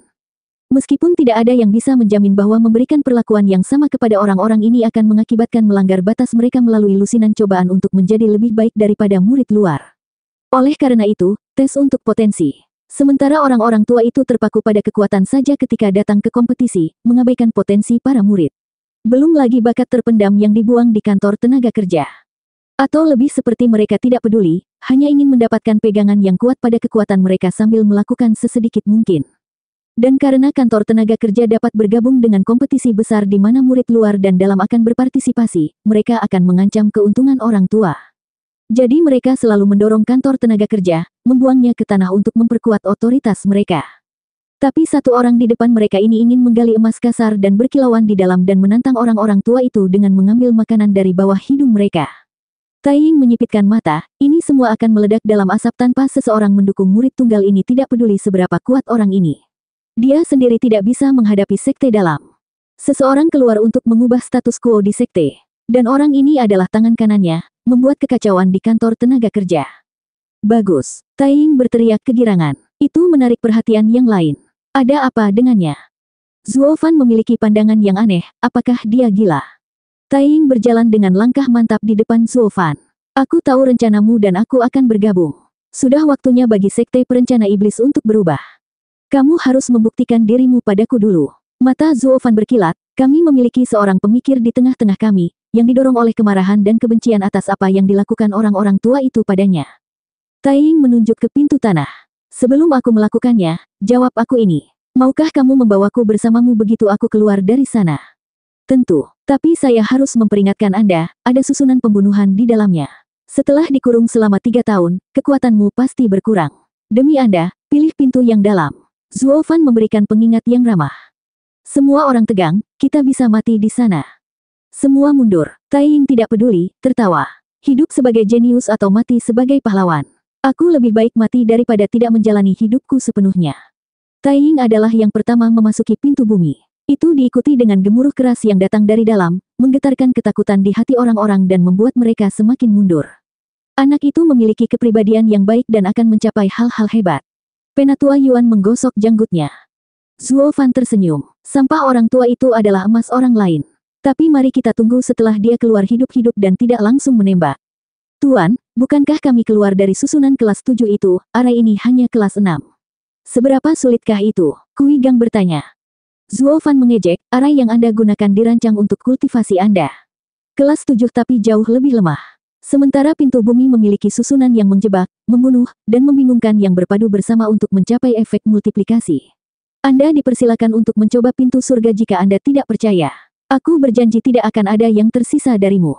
Meskipun tidak ada yang bisa menjamin bahwa memberikan perlakuan yang sama kepada orang-orang ini akan mengakibatkan melanggar batas mereka melalui lusinan cobaan untuk menjadi lebih baik daripada murid luar. Oleh karena itu, tes untuk potensi. Sementara orang-orang tua itu terpaku pada kekuatan saja ketika datang ke kompetisi, mengabaikan potensi para murid. Belum lagi bakat terpendam yang dibuang di kantor tenaga kerja. Atau lebih seperti mereka tidak peduli, hanya ingin mendapatkan pegangan yang kuat pada kekuatan mereka sambil melakukan sesedikit mungkin. Dan karena kantor tenaga kerja dapat bergabung dengan kompetisi besar di mana murid luar dan dalam akan berpartisipasi, mereka akan mengancam keuntungan orang tua. Jadi mereka selalu mendorong kantor tenaga kerja, membuangnya ke tanah untuk memperkuat otoritas mereka. Tapi satu orang di depan mereka ini ingin menggali emas kasar dan berkilauan di dalam dan menantang orang-orang tua itu dengan mengambil makanan dari bawah hidung mereka. Tai Ying menyipitkan mata, ini semua akan meledak dalam asap tanpa seseorang mendukung murid tunggal ini tidak peduli seberapa kuat orang ini. Dia sendiri tidak bisa menghadapi sekte dalam. Seseorang keluar untuk mengubah status quo di sekte. Dan orang ini adalah tangan kanannya, membuat kekacauan di kantor tenaga kerja. Bagus. Tai Ying berteriak kegirangan. Itu menarik perhatian yang lain. Ada apa dengannya? Zuo Fan memiliki pandangan yang aneh, apakah dia gila? Tai Ying berjalan dengan langkah mantap di depan Zuo Fan. Aku tahu rencanamu dan aku akan bergabung. Sudah waktunya bagi sekte perencana iblis untuk berubah. Kamu harus membuktikan dirimu padaku dulu. Mata Zuo Fan berkilat, kami memiliki seorang pemikir di tengah-tengah kami, yang didorong oleh kemarahan dan kebencian atas apa yang dilakukan orang-orang tua itu padanya. Tai Ying menunjuk ke pintu tanah. Sebelum aku melakukannya, jawab aku ini. Maukah kamu membawaku bersamamu begitu aku keluar dari sana? Tentu, tapi saya harus memperingatkan Anda, ada susunan pembunuhan di dalamnya. Setelah dikurung selama 3 tahun, kekuatanmu pasti berkurang. Demi Anda, pilih pintu yang dalam. Zuo Fan memberikan pengingat yang ramah. Semua orang tegang, kita bisa mati di sana. Semua mundur. Tai Ying tidak peduli, tertawa. Hidup sebagai jenius atau mati sebagai pahlawan. Aku lebih baik mati daripada tidak menjalani hidupku sepenuhnya. Taiying adalah yang pertama memasuki pintu bumi. Itu diikuti dengan gemuruh keras yang datang dari dalam, menggetarkan ketakutan di hati orang-orang dan membuat mereka semakin mundur. Anak itu memiliki kepribadian yang baik dan akan mencapai hal-hal hebat. Penatua Yuan menggosok janggutnya. Zuo Fan tersenyum. Sampah orang tua itu adalah emas orang lain. Tapi mari kita tunggu setelah dia keluar hidup-hidup dan tidak langsung menembak. Tuan, bukankah kami keluar dari susunan kelas 7 itu, arai ini hanya kelas 6. Seberapa sulitkah itu? Kui Gang bertanya. Zuo Fan mengejek, arai yang Anda gunakan dirancang untuk kultivasi Anda. Kelas 7 tapi jauh lebih lemah. Sementara pintu bumi memiliki susunan yang menjebak, membunuh, dan membingungkan yang berpadu bersama untuk mencapai efek multiplikasi. Anda dipersilakan untuk mencoba pintu surga jika Anda tidak percaya. Aku berjanji tidak akan ada yang tersisa darimu.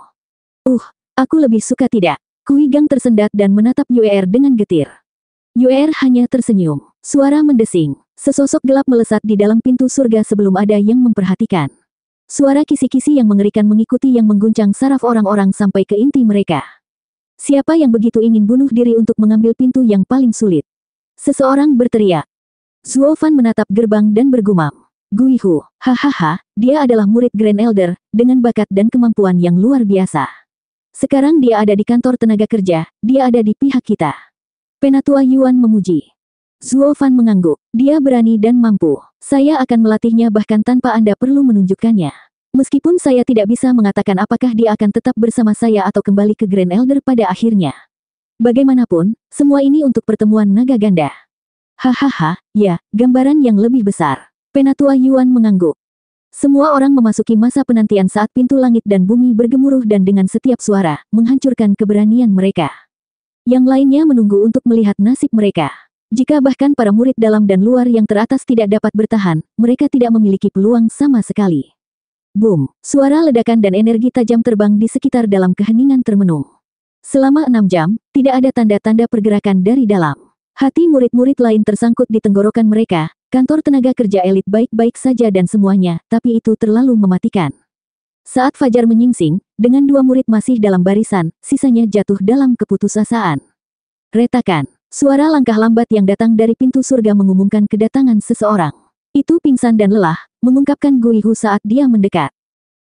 Aku lebih suka tidak. Kui Gang tersendat dan menatap Yuer dengan getir. Yuer hanya tersenyum. Suara mendesing. Sesosok gelap melesat di dalam pintu surga sebelum ada yang memperhatikan. Suara kisi-kisi yang mengerikan mengikuti yang mengguncang saraf orang-orang sampai ke inti mereka. Siapa yang begitu ingin bunuh diri untuk mengambil pintu yang paling sulit? Seseorang berteriak. Zuo Fan menatap gerbang dan bergumam. Guihu, hahaha, dia adalah murid Grand Elder, dengan bakat dan kemampuan yang luar biasa. Sekarang dia ada di kantor tenaga kerja, dia ada di pihak kita. Penatua Yuan memuji. Zuo Fan mengangguk. Dia berani dan mampu. Saya akan melatihnya bahkan tanpa Anda perlu menunjukkannya. Meskipun saya tidak bisa mengatakan apakah dia akan tetap bersama saya atau kembali ke Grand Elder pada akhirnya. Bagaimanapun, semua ini untuk pertemuan naga ganda. Hahaha, ya, gambaran yang lebih besar. Penatua Yuan mengangguk. Semua orang memasuki masa penantian saat pintu langit dan bumi bergemuruh dan dengan setiap suara, menghancurkan keberanian mereka. Yang lainnya menunggu untuk melihat nasib mereka. Jika bahkan para murid dalam dan luar yang teratas tidak dapat bertahan, mereka tidak memiliki peluang sama sekali. Boom! Suara ledakan dan energi tajam terbang di sekitar dalam keheningan termenung. Selama 6 jam, tidak ada tanda-tanda pergerakan dari dalam. Hati murid-murid lain tersangkut di tenggorokan mereka, kantor tenaga kerja elit baik-baik saja dan semuanya, tapi itu terlalu mematikan. Saat fajar menyingsing, dengan 2 murid masih dalam barisan, sisanya jatuh dalam keputusasaan. Retakan. Suara langkah lambat yang datang dari pintu surga mengumumkan kedatangan seseorang. Itu pingsan dan lelah, mengungkapkan Guihu saat dia mendekat.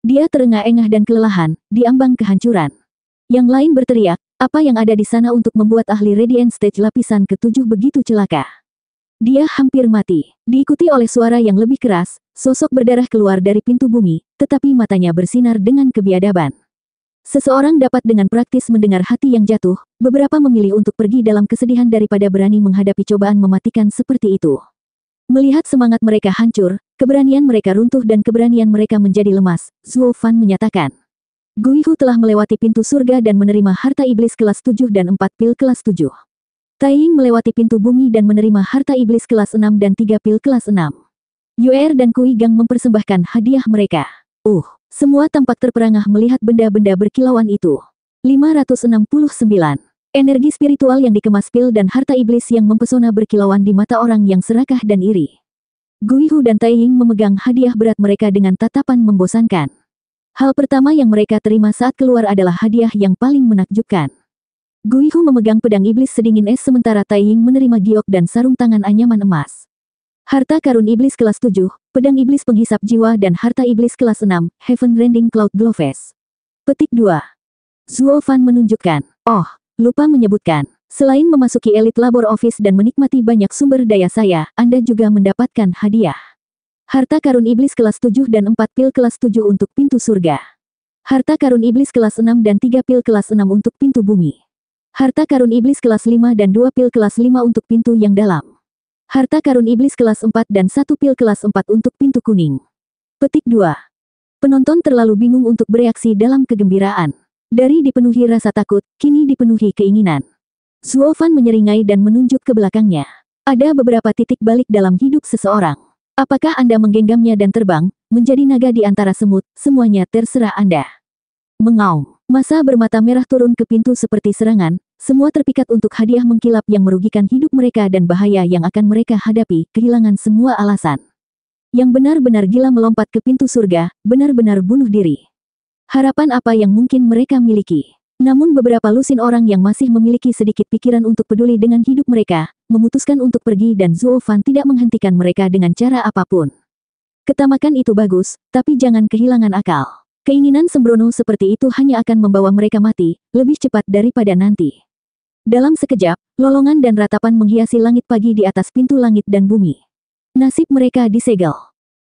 Dia terengah-engah dan kelelahan, di ambang kehancuran. Yang lain berteriak, apa yang ada di sana untuk membuat ahli Radiant Stage lapisan ke-7 begitu celaka. Dia hampir mati. Diikuti oleh suara yang lebih keras, sosok berdarah keluar dari pintu bumi, tetapi matanya bersinar dengan kebiadaban. Seseorang dapat dengan praktis mendengar hati yang jatuh, beberapa memilih untuk pergi dalam kesedihan daripada berani menghadapi cobaan mematikan seperti itu. Melihat semangat mereka hancur, keberanian mereka runtuh dan keberanian mereka menjadi lemas, Zuo Fan menyatakan. Guihu telah melewati pintu surga dan menerima harta iblis kelas 7 dan 4 pil kelas 7. Taiying melewati pintu bumi dan menerima harta iblis kelas 6 dan 3 pil kelas 6. Yuer dan Kui Gang mempersembahkan hadiah mereka. Semua tampak terperangah melihat benda-benda berkilauan itu. 569. Energi spiritual yang dikemas pil dan harta iblis yang mempesona berkilauan di mata orang yang serakah dan iri. Guihu dan Taiying memegang hadiah berat mereka dengan tatapan membosankan. Hal pertama yang mereka terima saat keluar adalah hadiah yang paling menakjubkan. Guihu memegang pedang iblis sedingin es sementara Taiying menerima giok dan sarung tangan anyaman emas. Harta karun iblis kelas 7, pedang iblis penghisap jiwa dan harta iblis kelas 6, Heaven Rending Cloud Gloves. Petik 2. Zuo Fan menunjukkan, lupa menyebutkan, selain memasuki elit labor office dan menikmati banyak sumber daya saya, Anda juga mendapatkan hadiah. Harta karun iblis kelas 7 dan 4 pil kelas 7 untuk pintu surga. Harta karun iblis kelas 6 dan 3 pil kelas 6 untuk pintu bumi. Harta karun iblis kelas 5 dan 2 pil kelas 5 untuk pintu yang dalam. Harta karun iblis kelas 4 dan 1 pil kelas 4 untuk pintu kuning. Petik 2. Penonton terlalu bingung untuk bereaksi dalam kegembiraan. Dari dipenuhi rasa takut, kini dipenuhi keinginan. Zuo Fan menyeringai dan menunjuk ke belakangnya. Ada beberapa titik balik dalam hidup seseorang. Apakah Anda menggenggamnya dan terbang, menjadi naga di antara semut, semuanya terserah Anda. Mengaum. Masa bermata merah turun ke pintu seperti serangan, semua terpikat untuk hadiah mengkilap yang merugikan hidup mereka dan bahaya yang akan mereka hadapi, kehilangan semua alasan. Yang benar-benar gila melompat ke pintu surga, benar-benar bunuh diri. Harapan apa yang mungkin mereka miliki? Namun beberapa lusin orang yang masih memiliki sedikit pikiran untuk peduli dengan hidup mereka, memutuskan untuk pergi dan Zuo Fan tidak menghentikan mereka dengan cara apapun. Ketamakan itu bagus, tapi jangan kehilangan akal. Keinginan sembrono seperti itu hanya akan membawa mereka mati, lebih cepat daripada nanti. Dalam sekejap, lolongan dan ratapan menghiasi langit pagi di atas pintu langit dan bumi. Nasib mereka disegel.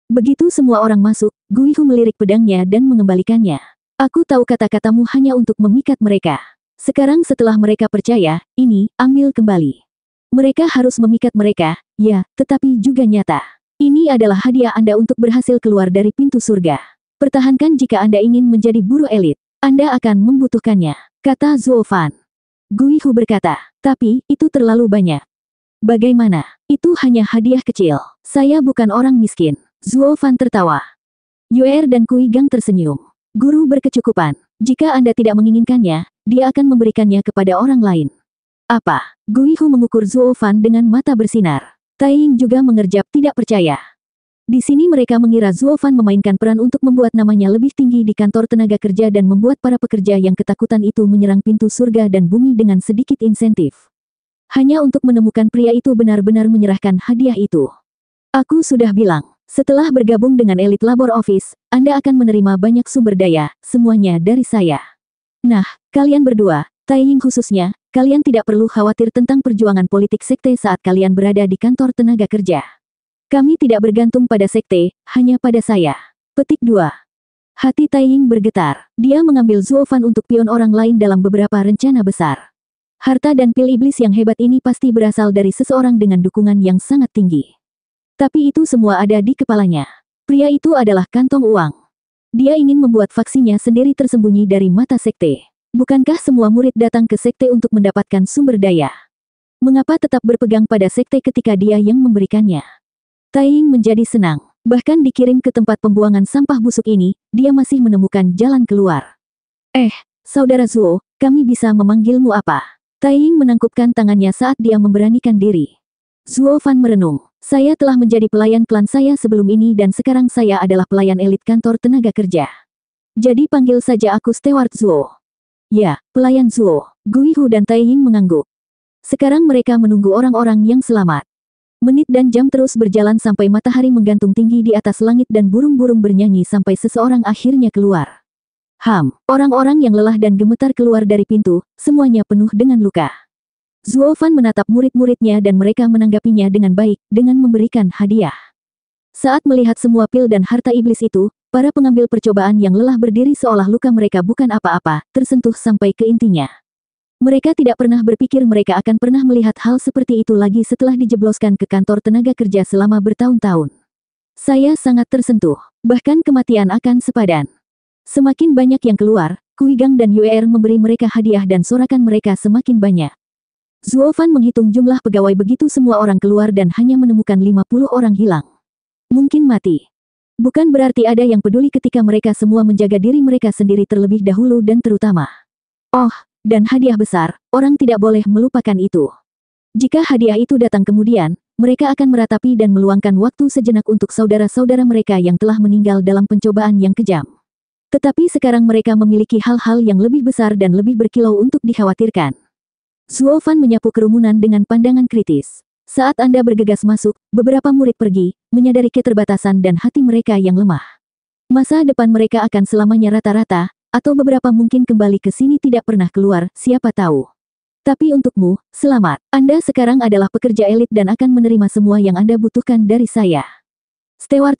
Begitu semua orang masuk, Guihu melirik pedangnya dan mengembalikannya. Aku tahu kata-katamu hanya untuk memikat mereka. Sekarang setelah mereka percaya, ini, ambil kembali. Mereka harus memikat mereka, ya, tetapi juga nyata. Ini adalah hadiah Anda untuk berhasil keluar dari pintu surga. Pertahankan jika Anda ingin menjadi buruh elit. Anda akan membutuhkannya, kata Zuo Fan. Guihu berkata, tapi, itu terlalu banyak. Bagaimana? Itu hanya hadiah kecil. Saya bukan orang miskin. Zuo Fan tertawa. Yue dan Kui Gang tersenyum. Guru berkecukupan. Jika Anda tidak menginginkannya, dia akan memberikannya kepada orang lain. Apa? Guihu mengukur Zuo Fan dengan mata bersinar. Taiying juga mengerjap tidak percaya. Di sini mereka mengira Zuo Fan memainkan peran untuk membuat namanya lebih tinggi di kantor tenaga kerja dan membuat para pekerja yang ketakutan itu menyerang pintu surga dan bumi dengan sedikit insentif. Hanya untuk menemukan pria itu benar-benar menyerahkan hadiah itu. Aku sudah bilang. Setelah bergabung dengan elit labor office, Anda akan menerima banyak sumber daya, semuanya dari saya. Nah, kalian berdua, Taiying khususnya, kalian tidak perlu khawatir tentang perjuangan politik sekte saat kalian berada di kantor tenaga kerja. Kami tidak bergantung pada sekte, hanya pada saya. Petik 2. Hati Taiying bergetar. Dia mengambil Zuo Fan untuk pion orang lain dalam beberapa rencana besar. Harta dan pil iblis yang hebat ini pasti berasal dari seseorang dengan dukungan yang sangat tinggi. Tapi itu semua ada di kepalanya. Pria itu adalah kantong uang. Dia ingin membuat faksinya sendiri tersembunyi dari mata sekte. Bukankah semua murid datang ke sekte untuk mendapatkan sumber daya? Mengapa tetap berpegang pada sekte ketika dia yang memberikannya? Taiying menjadi senang. Bahkan dikirim ke tempat pembuangan sampah busuk ini, dia masih menemukan jalan keluar. Saudara Zuo, kami bisa memanggilmu apa? Taiying menangkupkan tangannya saat dia memberanikan diri. Zuo Fan merenung. Saya telah menjadi pelayan klan saya sebelum ini dan sekarang saya adalah pelayan elit kantor tenaga kerja. Jadi panggil saja aku Steward Zuo. Ya, pelayan Zuo. Guihu dan Taiying mengangguk. Sekarang mereka menunggu orang-orang yang selamat. Menit dan jam terus berjalan sampai matahari menggantung tinggi di atas langit dan burung-burung bernyanyi sampai seseorang akhirnya keluar. Orang-orang yang lelah dan gemetar keluar dari pintu, semuanya penuh dengan luka. Zuo Fan menatap murid-muridnya dan mereka menanggapinya dengan baik, dengan memberikan hadiah. Saat melihat semua pil dan harta iblis itu, para pengambil percobaan yang lelah berdiri seolah luka mereka bukan apa-apa, tersentuh sampai ke intinya. Mereka tidak pernah berpikir mereka akan pernah melihat hal seperti itu lagi setelah dijebloskan ke kantor tenaga kerja selama bertahun-tahun. Saya sangat tersentuh, bahkan kematian akan sepadan. Semakin banyak yang keluar, Kui Gang dan Yue memberi mereka hadiah dan sorakan mereka semakin banyak. Zuo Fan menghitung jumlah pegawai begitu semua orang keluar dan hanya menemukan 50 orang hilang. Mungkin mati. Bukan berarti ada yang peduli ketika mereka semua menjaga diri mereka sendiri terlebih dahulu dan terutama. Dan hadiah besar, orang tidak boleh melupakan itu. Jika hadiah itu datang kemudian, mereka akan meratapi dan meluangkan waktu sejenak untuk saudara-saudara mereka yang telah meninggal dalam pencobaan yang kejam. Tetapi sekarang mereka memiliki hal-hal yang lebih besar dan lebih berkilau untuk dikhawatirkan. Zuo Fan menyapu kerumunan dengan pandangan kritis. Saat Anda bergegas masuk, beberapa murid pergi, menyadari keterbatasan dan hati mereka yang lemah. Masa depan mereka akan selamanya rata-rata, atau beberapa mungkin kembali ke sini tidak pernah keluar, siapa tahu. Tapi untukmu, selamat. Anda sekarang adalah pekerja elit dan akan menerima semua yang Anda butuhkan dari saya. Steward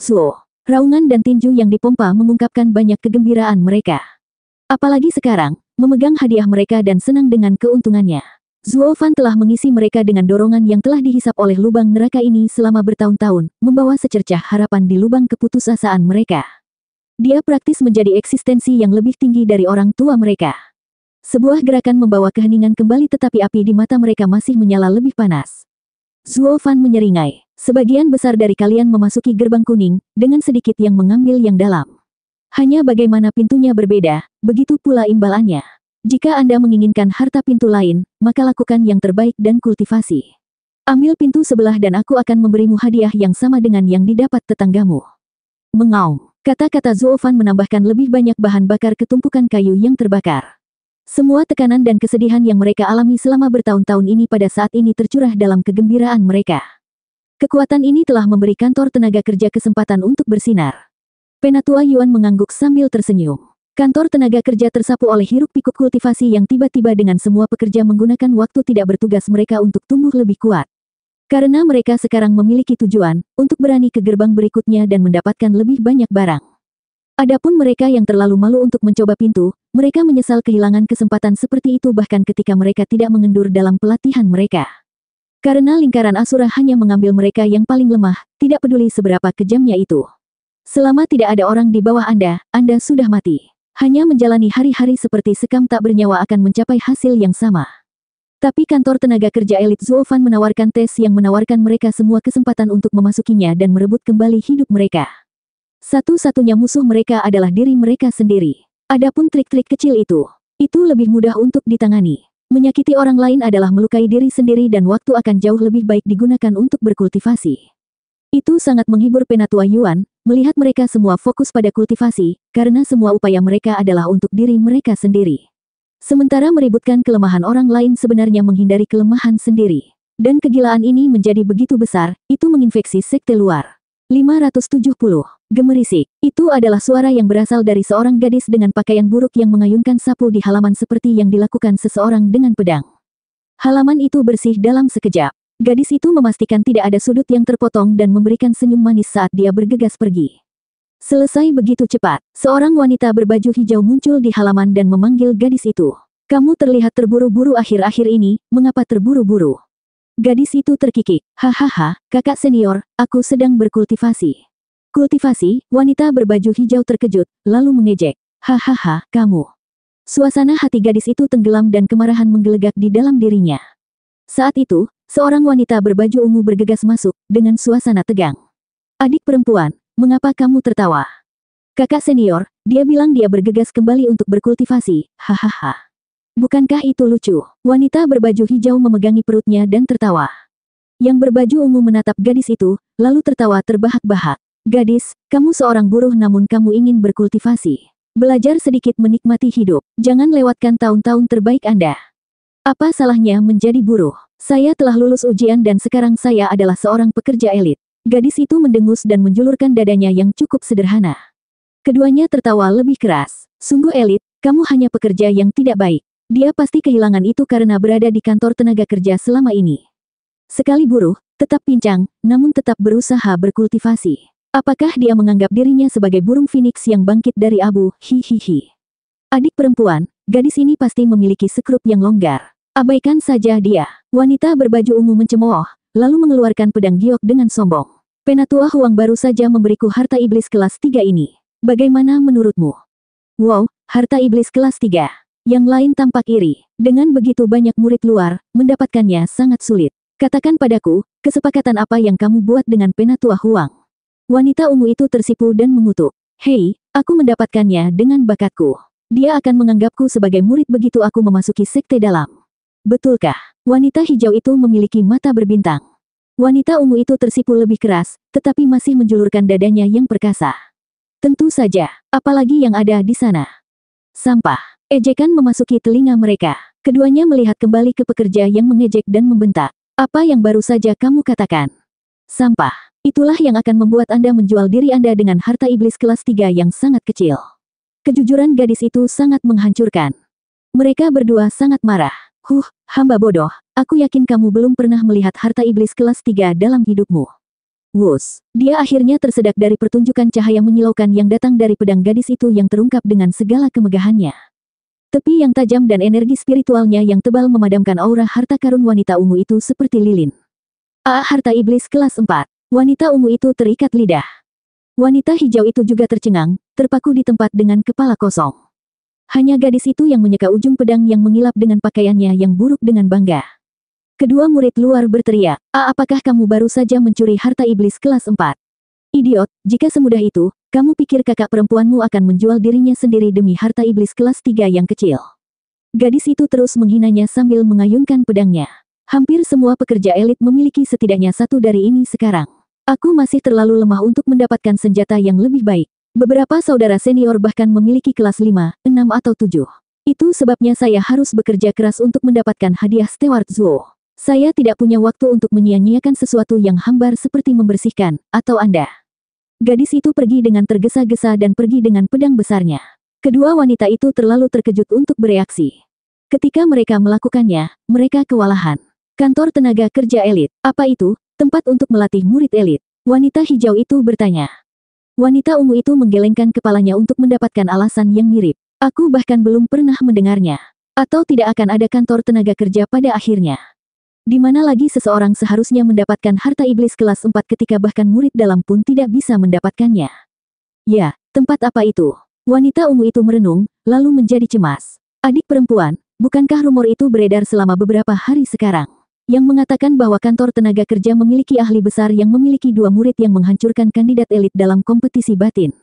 Zuo. Raungan dan tinju yang dipompa mengungkapkan banyak kegembiraan mereka. Apalagi sekarang, memegang hadiah mereka dan senang dengan keuntungannya. Zuo Fan telah mengisi mereka dengan dorongan yang telah dihisap oleh lubang neraka ini selama bertahun-tahun, membawa secercah harapan di lubang keputusasaan mereka. Dia praktis menjadi eksistensi yang lebih tinggi dari orang tua mereka. Sebuah gerakan membawa keheningan kembali tetapi api di mata mereka masih menyala lebih panas. Zuo Fan menyeringai. Sebagian besar dari kalian memasuki gerbang kuning, dengan sedikit yang mengambil yang dalam. Hanya bagaimana pintunya berbeda, begitu pula imbalannya. Jika Anda menginginkan harta pintu lain, maka lakukan yang terbaik dan kultivasi. Ambil pintu sebelah dan aku akan memberimu hadiah yang sama dengan yang didapat tetanggamu. Mengaum. Kata-kata Zuofan menambahkan lebih banyak bahan bakar ke tumpukan kayu yang terbakar. Semua tekanan dan kesedihan yang mereka alami selama bertahun-tahun ini pada saat ini tercurah dalam kegembiraan mereka. Kekuatan ini telah memberi kantor tenaga kerja kesempatan untuk bersinar. Penatua Yuan mengangguk sambil tersenyum. Kantor tenaga kerja tersapu oleh hiruk-pikuk kultivasi yang tiba-tiba dengan semua pekerja menggunakan waktu tidak bertugas mereka untuk tumbuh lebih kuat. Karena mereka sekarang memiliki tujuan untuk berani ke gerbang berikutnya dan mendapatkan lebih banyak barang. Adapun mereka yang terlalu malu untuk mencoba pintu, mereka menyesal kehilangan kesempatan seperti itu bahkan ketika mereka tidak mengendur dalam pelatihan mereka. Karena lingkaran Asura hanya mengambil mereka yang paling lemah, tidak peduli seberapa kejamnya itu. Selama tidak ada orang di bawah Anda sudah mati. Hanya menjalani hari-hari seperti sekam tak bernyawa akan mencapai hasil yang sama. Tapi kantor tenaga kerja elit Zuofan menawarkan tes yang menawarkan mereka semua kesempatan untuk memasukinya dan merebut kembali hidup mereka. Satu-satunya musuh mereka adalah diri mereka sendiri. Adapun trik-trik kecil itu lebih mudah untuk ditangani. Menyakiti orang lain adalah melukai diri sendiri dan waktu akan jauh lebih baik digunakan untuk berkultivasi. Itu sangat menghibur Penatua Yuan, melihat mereka semua fokus pada kultivasi, karena semua upaya mereka adalah untuk diri mereka sendiri. Sementara meributkan kelemahan orang lain sebenarnya menghindari kelemahan sendiri. Dan kegilaan ini menjadi begitu besar, itu menginfeksi sekte luar. 570. Gemerisik. Itu adalah suara yang berasal dari seorang gadis dengan pakaian buruk yang mengayunkan sapu di halaman seperti yang dilakukan seseorang dengan pedang. Halaman itu bersih dalam sekejap. Gadis itu memastikan tidak ada sudut yang terpotong dan memberikan senyum manis saat dia bergegas pergi. Selesai begitu cepat, seorang wanita berbaju hijau muncul di halaman dan memanggil gadis itu. Kamu terlihat terburu-buru akhir-akhir ini, mengapa terburu-buru? Gadis itu terkikik. Hahaha, kakak senior, aku sedang berkultivasi. Kultivasi, wanita berbaju hijau terkejut, lalu mengejek. Hahaha, kamu. Suasana hati gadis itu tenggelam dan kemarahan menggelegak di dalam dirinya. Saat itu, seorang wanita berbaju ungu bergegas masuk, dengan suasana tegang. Adik perempuan, mengapa kamu tertawa? Kakak senior, dia bilang dia bergegas kembali untuk berkultivasi, hahaha. Bukankah itu lucu? Wanita berbaju hijau memegangi perutnya dan tertawa. Yang berbaju ungu menatap gadis itu, lalu tertawa terbahak-bahak. Gadis, kamu seorang buruh namun kamu ingin berkultivasi. Belajar sedikit menikmati hidup, jangan lewatkan tahun-tahun terbaik Anda. Apa salahnya menjadi buruh? Saya telah lulus ujian dan sekarang saya adalah seorang pekerja elit. Gadis itu mendengus dan menjulurkan dadanya yang cukup sederhana. Keduanya tertawa lebih keras. Sungguh elit, kamu hanya pekerja yang tidak baik. Dia pasti kehilangan itu karena berada di kantor tenaga kerja selama ini. Sekali buruh, tetap pincang, namun tetap berusaha berkultivasi. Apakah dia menganggap dirinya sebagai burung phoenix yang bangkit dari abu? Hihihi. Adik perempuan, gadis ini pasti memiliki sekrup yang longgar. Abaikan saja dia. Wanita berbaju ungu mencemooh, lalu mengeluarkan pedang giok dengan sombong. Penatua Huang baru saja memberiku harta iblis kelas 3 ini. Bagaimana menurutmu? Wow, harta iblis kelas 3. Yang lain tampak iri. Dengan begitu banyak murid luar, mendapatkannya sangat sulit. Katakan padaku, kesepakatan apa yang kamu buat dengan Penatua Huang? Wanita ungu itu tersipu dan mengutuk. Hei, aku mendapatkannya dengan bakatku. Dia akan menganggapku sebagai murid begitu aku memasuki sekte dalam. Betulkah? Wanita hijau itu memiliki mata berbintang. Wanita ungu itu tersipu lebih keras, tetapi masih menjulurkan dadanya yang perkasa. Tentu saja, apalagi yang ada di sana. Sampah. Ejekan memasuki telinga mereka. Keduanya melihat kembali ke pekerja yang mengejek dan membentak. Apa yang baru saja kamu katakan? Sampah. Itulah yang akan membuat Anda menjual diri Anda dengan harta iblis kelas 3 yang sangat kecil. Kejujuran gadis itu sangat menghancurkan. Mereka berdua sangat marah. Hamba bodoh. Aku yakin kamu belum pernah melihat harta iblis kelas 3 dalam hidupmu. Wus. Dia akhirnya tersedak dari pertunjukan cahaya menyilaukan yang datang dari pedang gadis itu yang terungkap dengan segala kemegahannya. Tepi yang tajam dan energi spiritualnya yang tebal memadamkan aura harta karun wanita ungu itu seperti lilin. Harta iblis kelas 4. Wanita ungu itu terikat lidah. Wanita hijau itu juga tercengang, terpaku di tempat dengan kepala kosong. Hanya gadis itu yang menyeka ujung pedang yang mengilap dengan pakaiannya yang buruk dengan bangga. Kedua murid luar berteriak, apakah kamu baru saja mencuri harta iblis kelas 4? Idiot, jika semudah itu, kamu pikir kakak perempuanmu akan menjual dirinya sendiri demi harta iblis kelas 3 yang kecil. Gadis itu terus menghinanya sambil mengayunkan pedangnya. Hampir semua pekerja elit memiliki setidaknya satu dari ini sekarang. Aku masih terlalu lemah untuk mendapatkan senjata yang lebih baik. Beberapa saudara senior bahkan memiliki kelas 5, 6 atau 7. Itu sebabnya saya harus bekerja keras untuk mendapatkan hadiah Steward Zuo. Saya tidak punya waktu untuk menyia-nyiakan sesuatu yang hambar seperti membersihkan, atau Anda. Gadis itu pergi dengan tergesa-gesa dan pergi dengan pedang besarnya. Kedua wanita itu terlalu terkejut untuk bereaksi. Ketika mereka melakukannya, mereka kewalahan. Kantor tenaga kerja elit, apa itu? Tempat untuk melatih murid elit. Wanita hijau itu bertanya. Wanita ungu itu menggelengkan kepalanya untuk mendapatkan alasan yang mirip. Aku bahkan belum pernah mendengarnya. Atau tidak akan ada kantor tenaga kerja pada akhirnya. Di mana lagi seseorang seharusnya mendapatkan harta iblis kelas 4 ketika bahkan murid dalam pun tidak bisa mendapatkannya. Ya, tempat apa itu? Wanita ungu itu merenung, lalu menjadi cemas. Adik perempuan, bukankah rumor itu beredar selama beberapa hari sekarang? Yang mengatakan bahwa kantor tenaga kerja memiliki ahli besar yang memiliki 2 murid yang menghancurkan kandidat elit dalam kompetisi batin.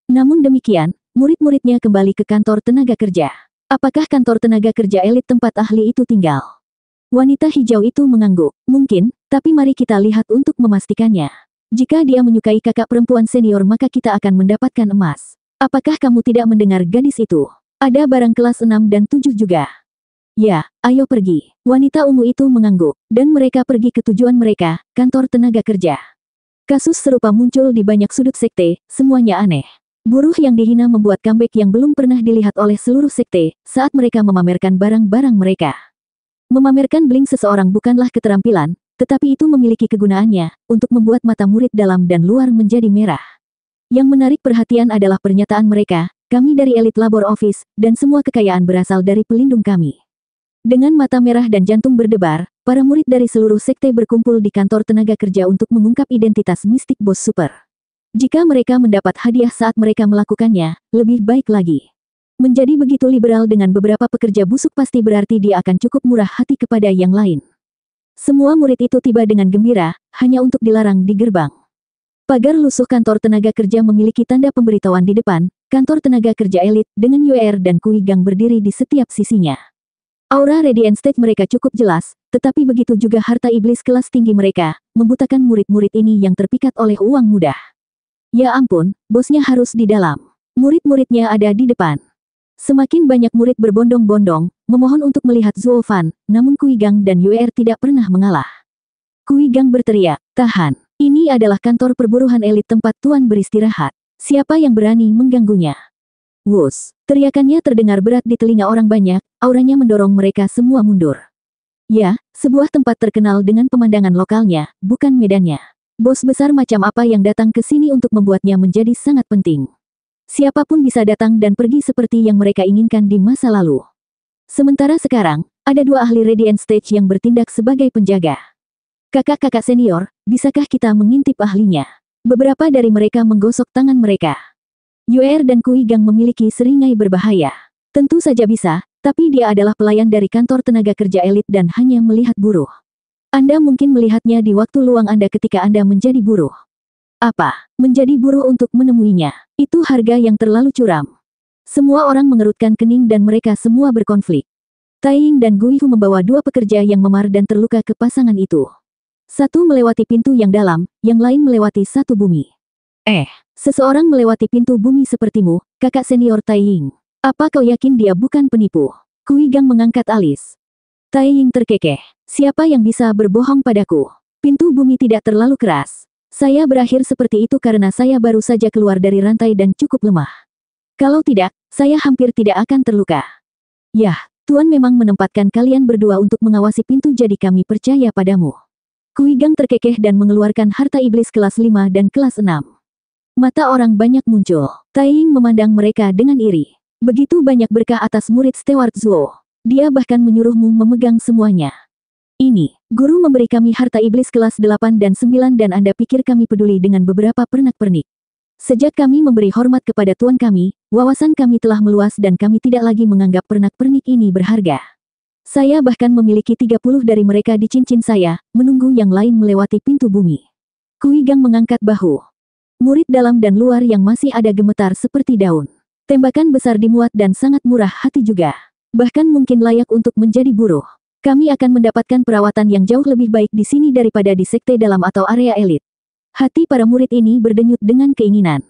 Namun demikian, murid-muridnya kembali ke kantor tenaga kerja. Apakah kantor tenaga kerja elit tempat ahli itu tinggal? Wanita hijau itu mengangguk. Mungkin, tapi mari kita lihat untuk memastikannya. Jika dia menyukai kakak perempuan senior maka kita akan mendapatkan emas. Apakah kamu tidak mendengar gadis itu? Ada barang kelas 6 dan 7 juga. Ya, ayo pergi. Wanita ungu itu mengangguk, dan mereka pergi ke tujuan mereka, kantor tenaga kerja. Kasus serupa muncul di banyak sudut sekte, semuanya aneh. Buruh yang dihina membuat comeback yang belum pernah dilihat oleh seluruh sekte, saat mereka memamerkan barang-barang mereka. Memamerkan bling seseorang bukanlah keterampilan, tetapi itu memiliki kegunaannya, untuk membuat mata murid dalam dan luar menjadi merah. Yang menarik perhatian adalah pernyataan mereka, kami dari elit labor office, dan semua kekayaan berasal dari pelindung kami. Dengan mata merah dan jantung berdebar, para murid dari seluruh sekte berkumpul di kantor tenaga kerja untuk mengungkap identitas mistik bos super. Jika mereka mendapat hadiah saat mereka melakukannya, lebih baik lagi. Menjadi begitu liberal dengan beberapa pekerja busuk pasti berarti dia akan cukup murah hati kepada yang lain. Semua murid itu tiba dengan gembira, hanya untuk dilarang di gerbang. Pagar lusuh kantor tenaga kerja memiliki tanda pemberitahuan di depan, kantor tenaga kerja elit, dengan UR dan Kui Gang berdiri di setiap sisinya. Aura radiant state mereka cukup jelas, tetapi begitu juga harta iblis kelas tinggi mereka, membutakan murid-murid ini yang terpikat oleh uang mudah. Ya ampun, bosnya harus di dalam. Murid-muridnya ada di depan. Semakin banyak murid berbondong-bondong, memohon untuk melihat Zuo Fan, namun Kui Gang dan UR tidak pernah mengalah. Kui Gang berteriak, tahan. Ini adalah kantor perburuhan elit tempat tuan beristirahat. Siapa yang berani mengganggunya? Wus, teriakannya terdengar berat di telinga orang banyak, auranya mendorong mereka semua mundur. Ya, sebuah tempat terkenal dengan pemandangan lokalnya, bukan medannya. Bos besar macam apa yang datang ke sini untuk membuatnya menjadi sangat penting. Siapapun bisa datang dan pergi seperti yang mereka inginkan di masa lalu. Sementara sekarang, ada 2 ahli Radiant Stage yang bertindak sebagai penjaga. Kakak-kakak senior, bisakah kita mengintip ahlinya? Beberapa dari mereka menggosok tangan mereka. UR dan Kui Gang memiliki seringai berbahaya. Tentu saja bisa, tapi dia adalah pelayan dari kantor tenaga kerja elit dan hanya melihat buruh. Anda mungkin melihatnya di waktu luang Anda ketika Anda menjadi buruh. Apa? Menjadi buruh untuk menemuinya. Itu harga yang terlalu curam. Semua orang mengerutkan kening dan mereka semua berkonflik. Taiying dan Guihu membawa 2 pekerja yang memar dan terluka ke pasangan itu. Satu melewati pintu yang dalam, yang lain melewati satu bumi. Seseorang melewati pintu bumi sepertimu, kakak senior Taiying. Apa kau yakin dia bukan penipu? Kui Gang mengangkat alis. Taiying terkekeh. Siapa yang bisa berbohong padaku? Pintu bumi tidak terlalu keras. Saya berakhir seperti itu karena saya baru saja keluar dari rantai dan cukup lemah. Kalau tidak, saya hampir tidak akan terluka. Yah, Tuan memang menempatkan kalian berdua untuk mengawasi pintu jadi kami percaya padamu. Kui Gang terkekeh dan mengeluarkan harta iblis kelas 5 dan kelas 6. Mata orang banyak muncul. Taiying memandang mereka dengan iri. Begitu banyak berkah atas murid Steward Zuo. Dia bahkan menyuruhmu memegang semuanya. Ini, guru memberi kami harta iblis kelas 8 dan 9 dan Anda pikir kami peduli dengan beberapa pernak-pernik. Sejak kami memberi hormat kepada Tuan kami, wawasan kami telah meluas dan kami tidak lagi menganggap pernak-pernik ini berharga. Saya bahkan memiliki 30 dari mereka di cincin saya, menunggu yang lain melewati pintu bumi. Kui Gang mengangkat bahu. Murid dalam dan luar yang masih ada gemetar seperti daun. Tembakan besar dimuat dan sangat murah hati juga. Bahkan mungkin layak untuk menjadi buruh. Kami akan mendapatkan perawatan yang jauh lebih baik di sini daripada di sekte dalam atau area elit. Hati para murid ini berdenyut dengan keinginan.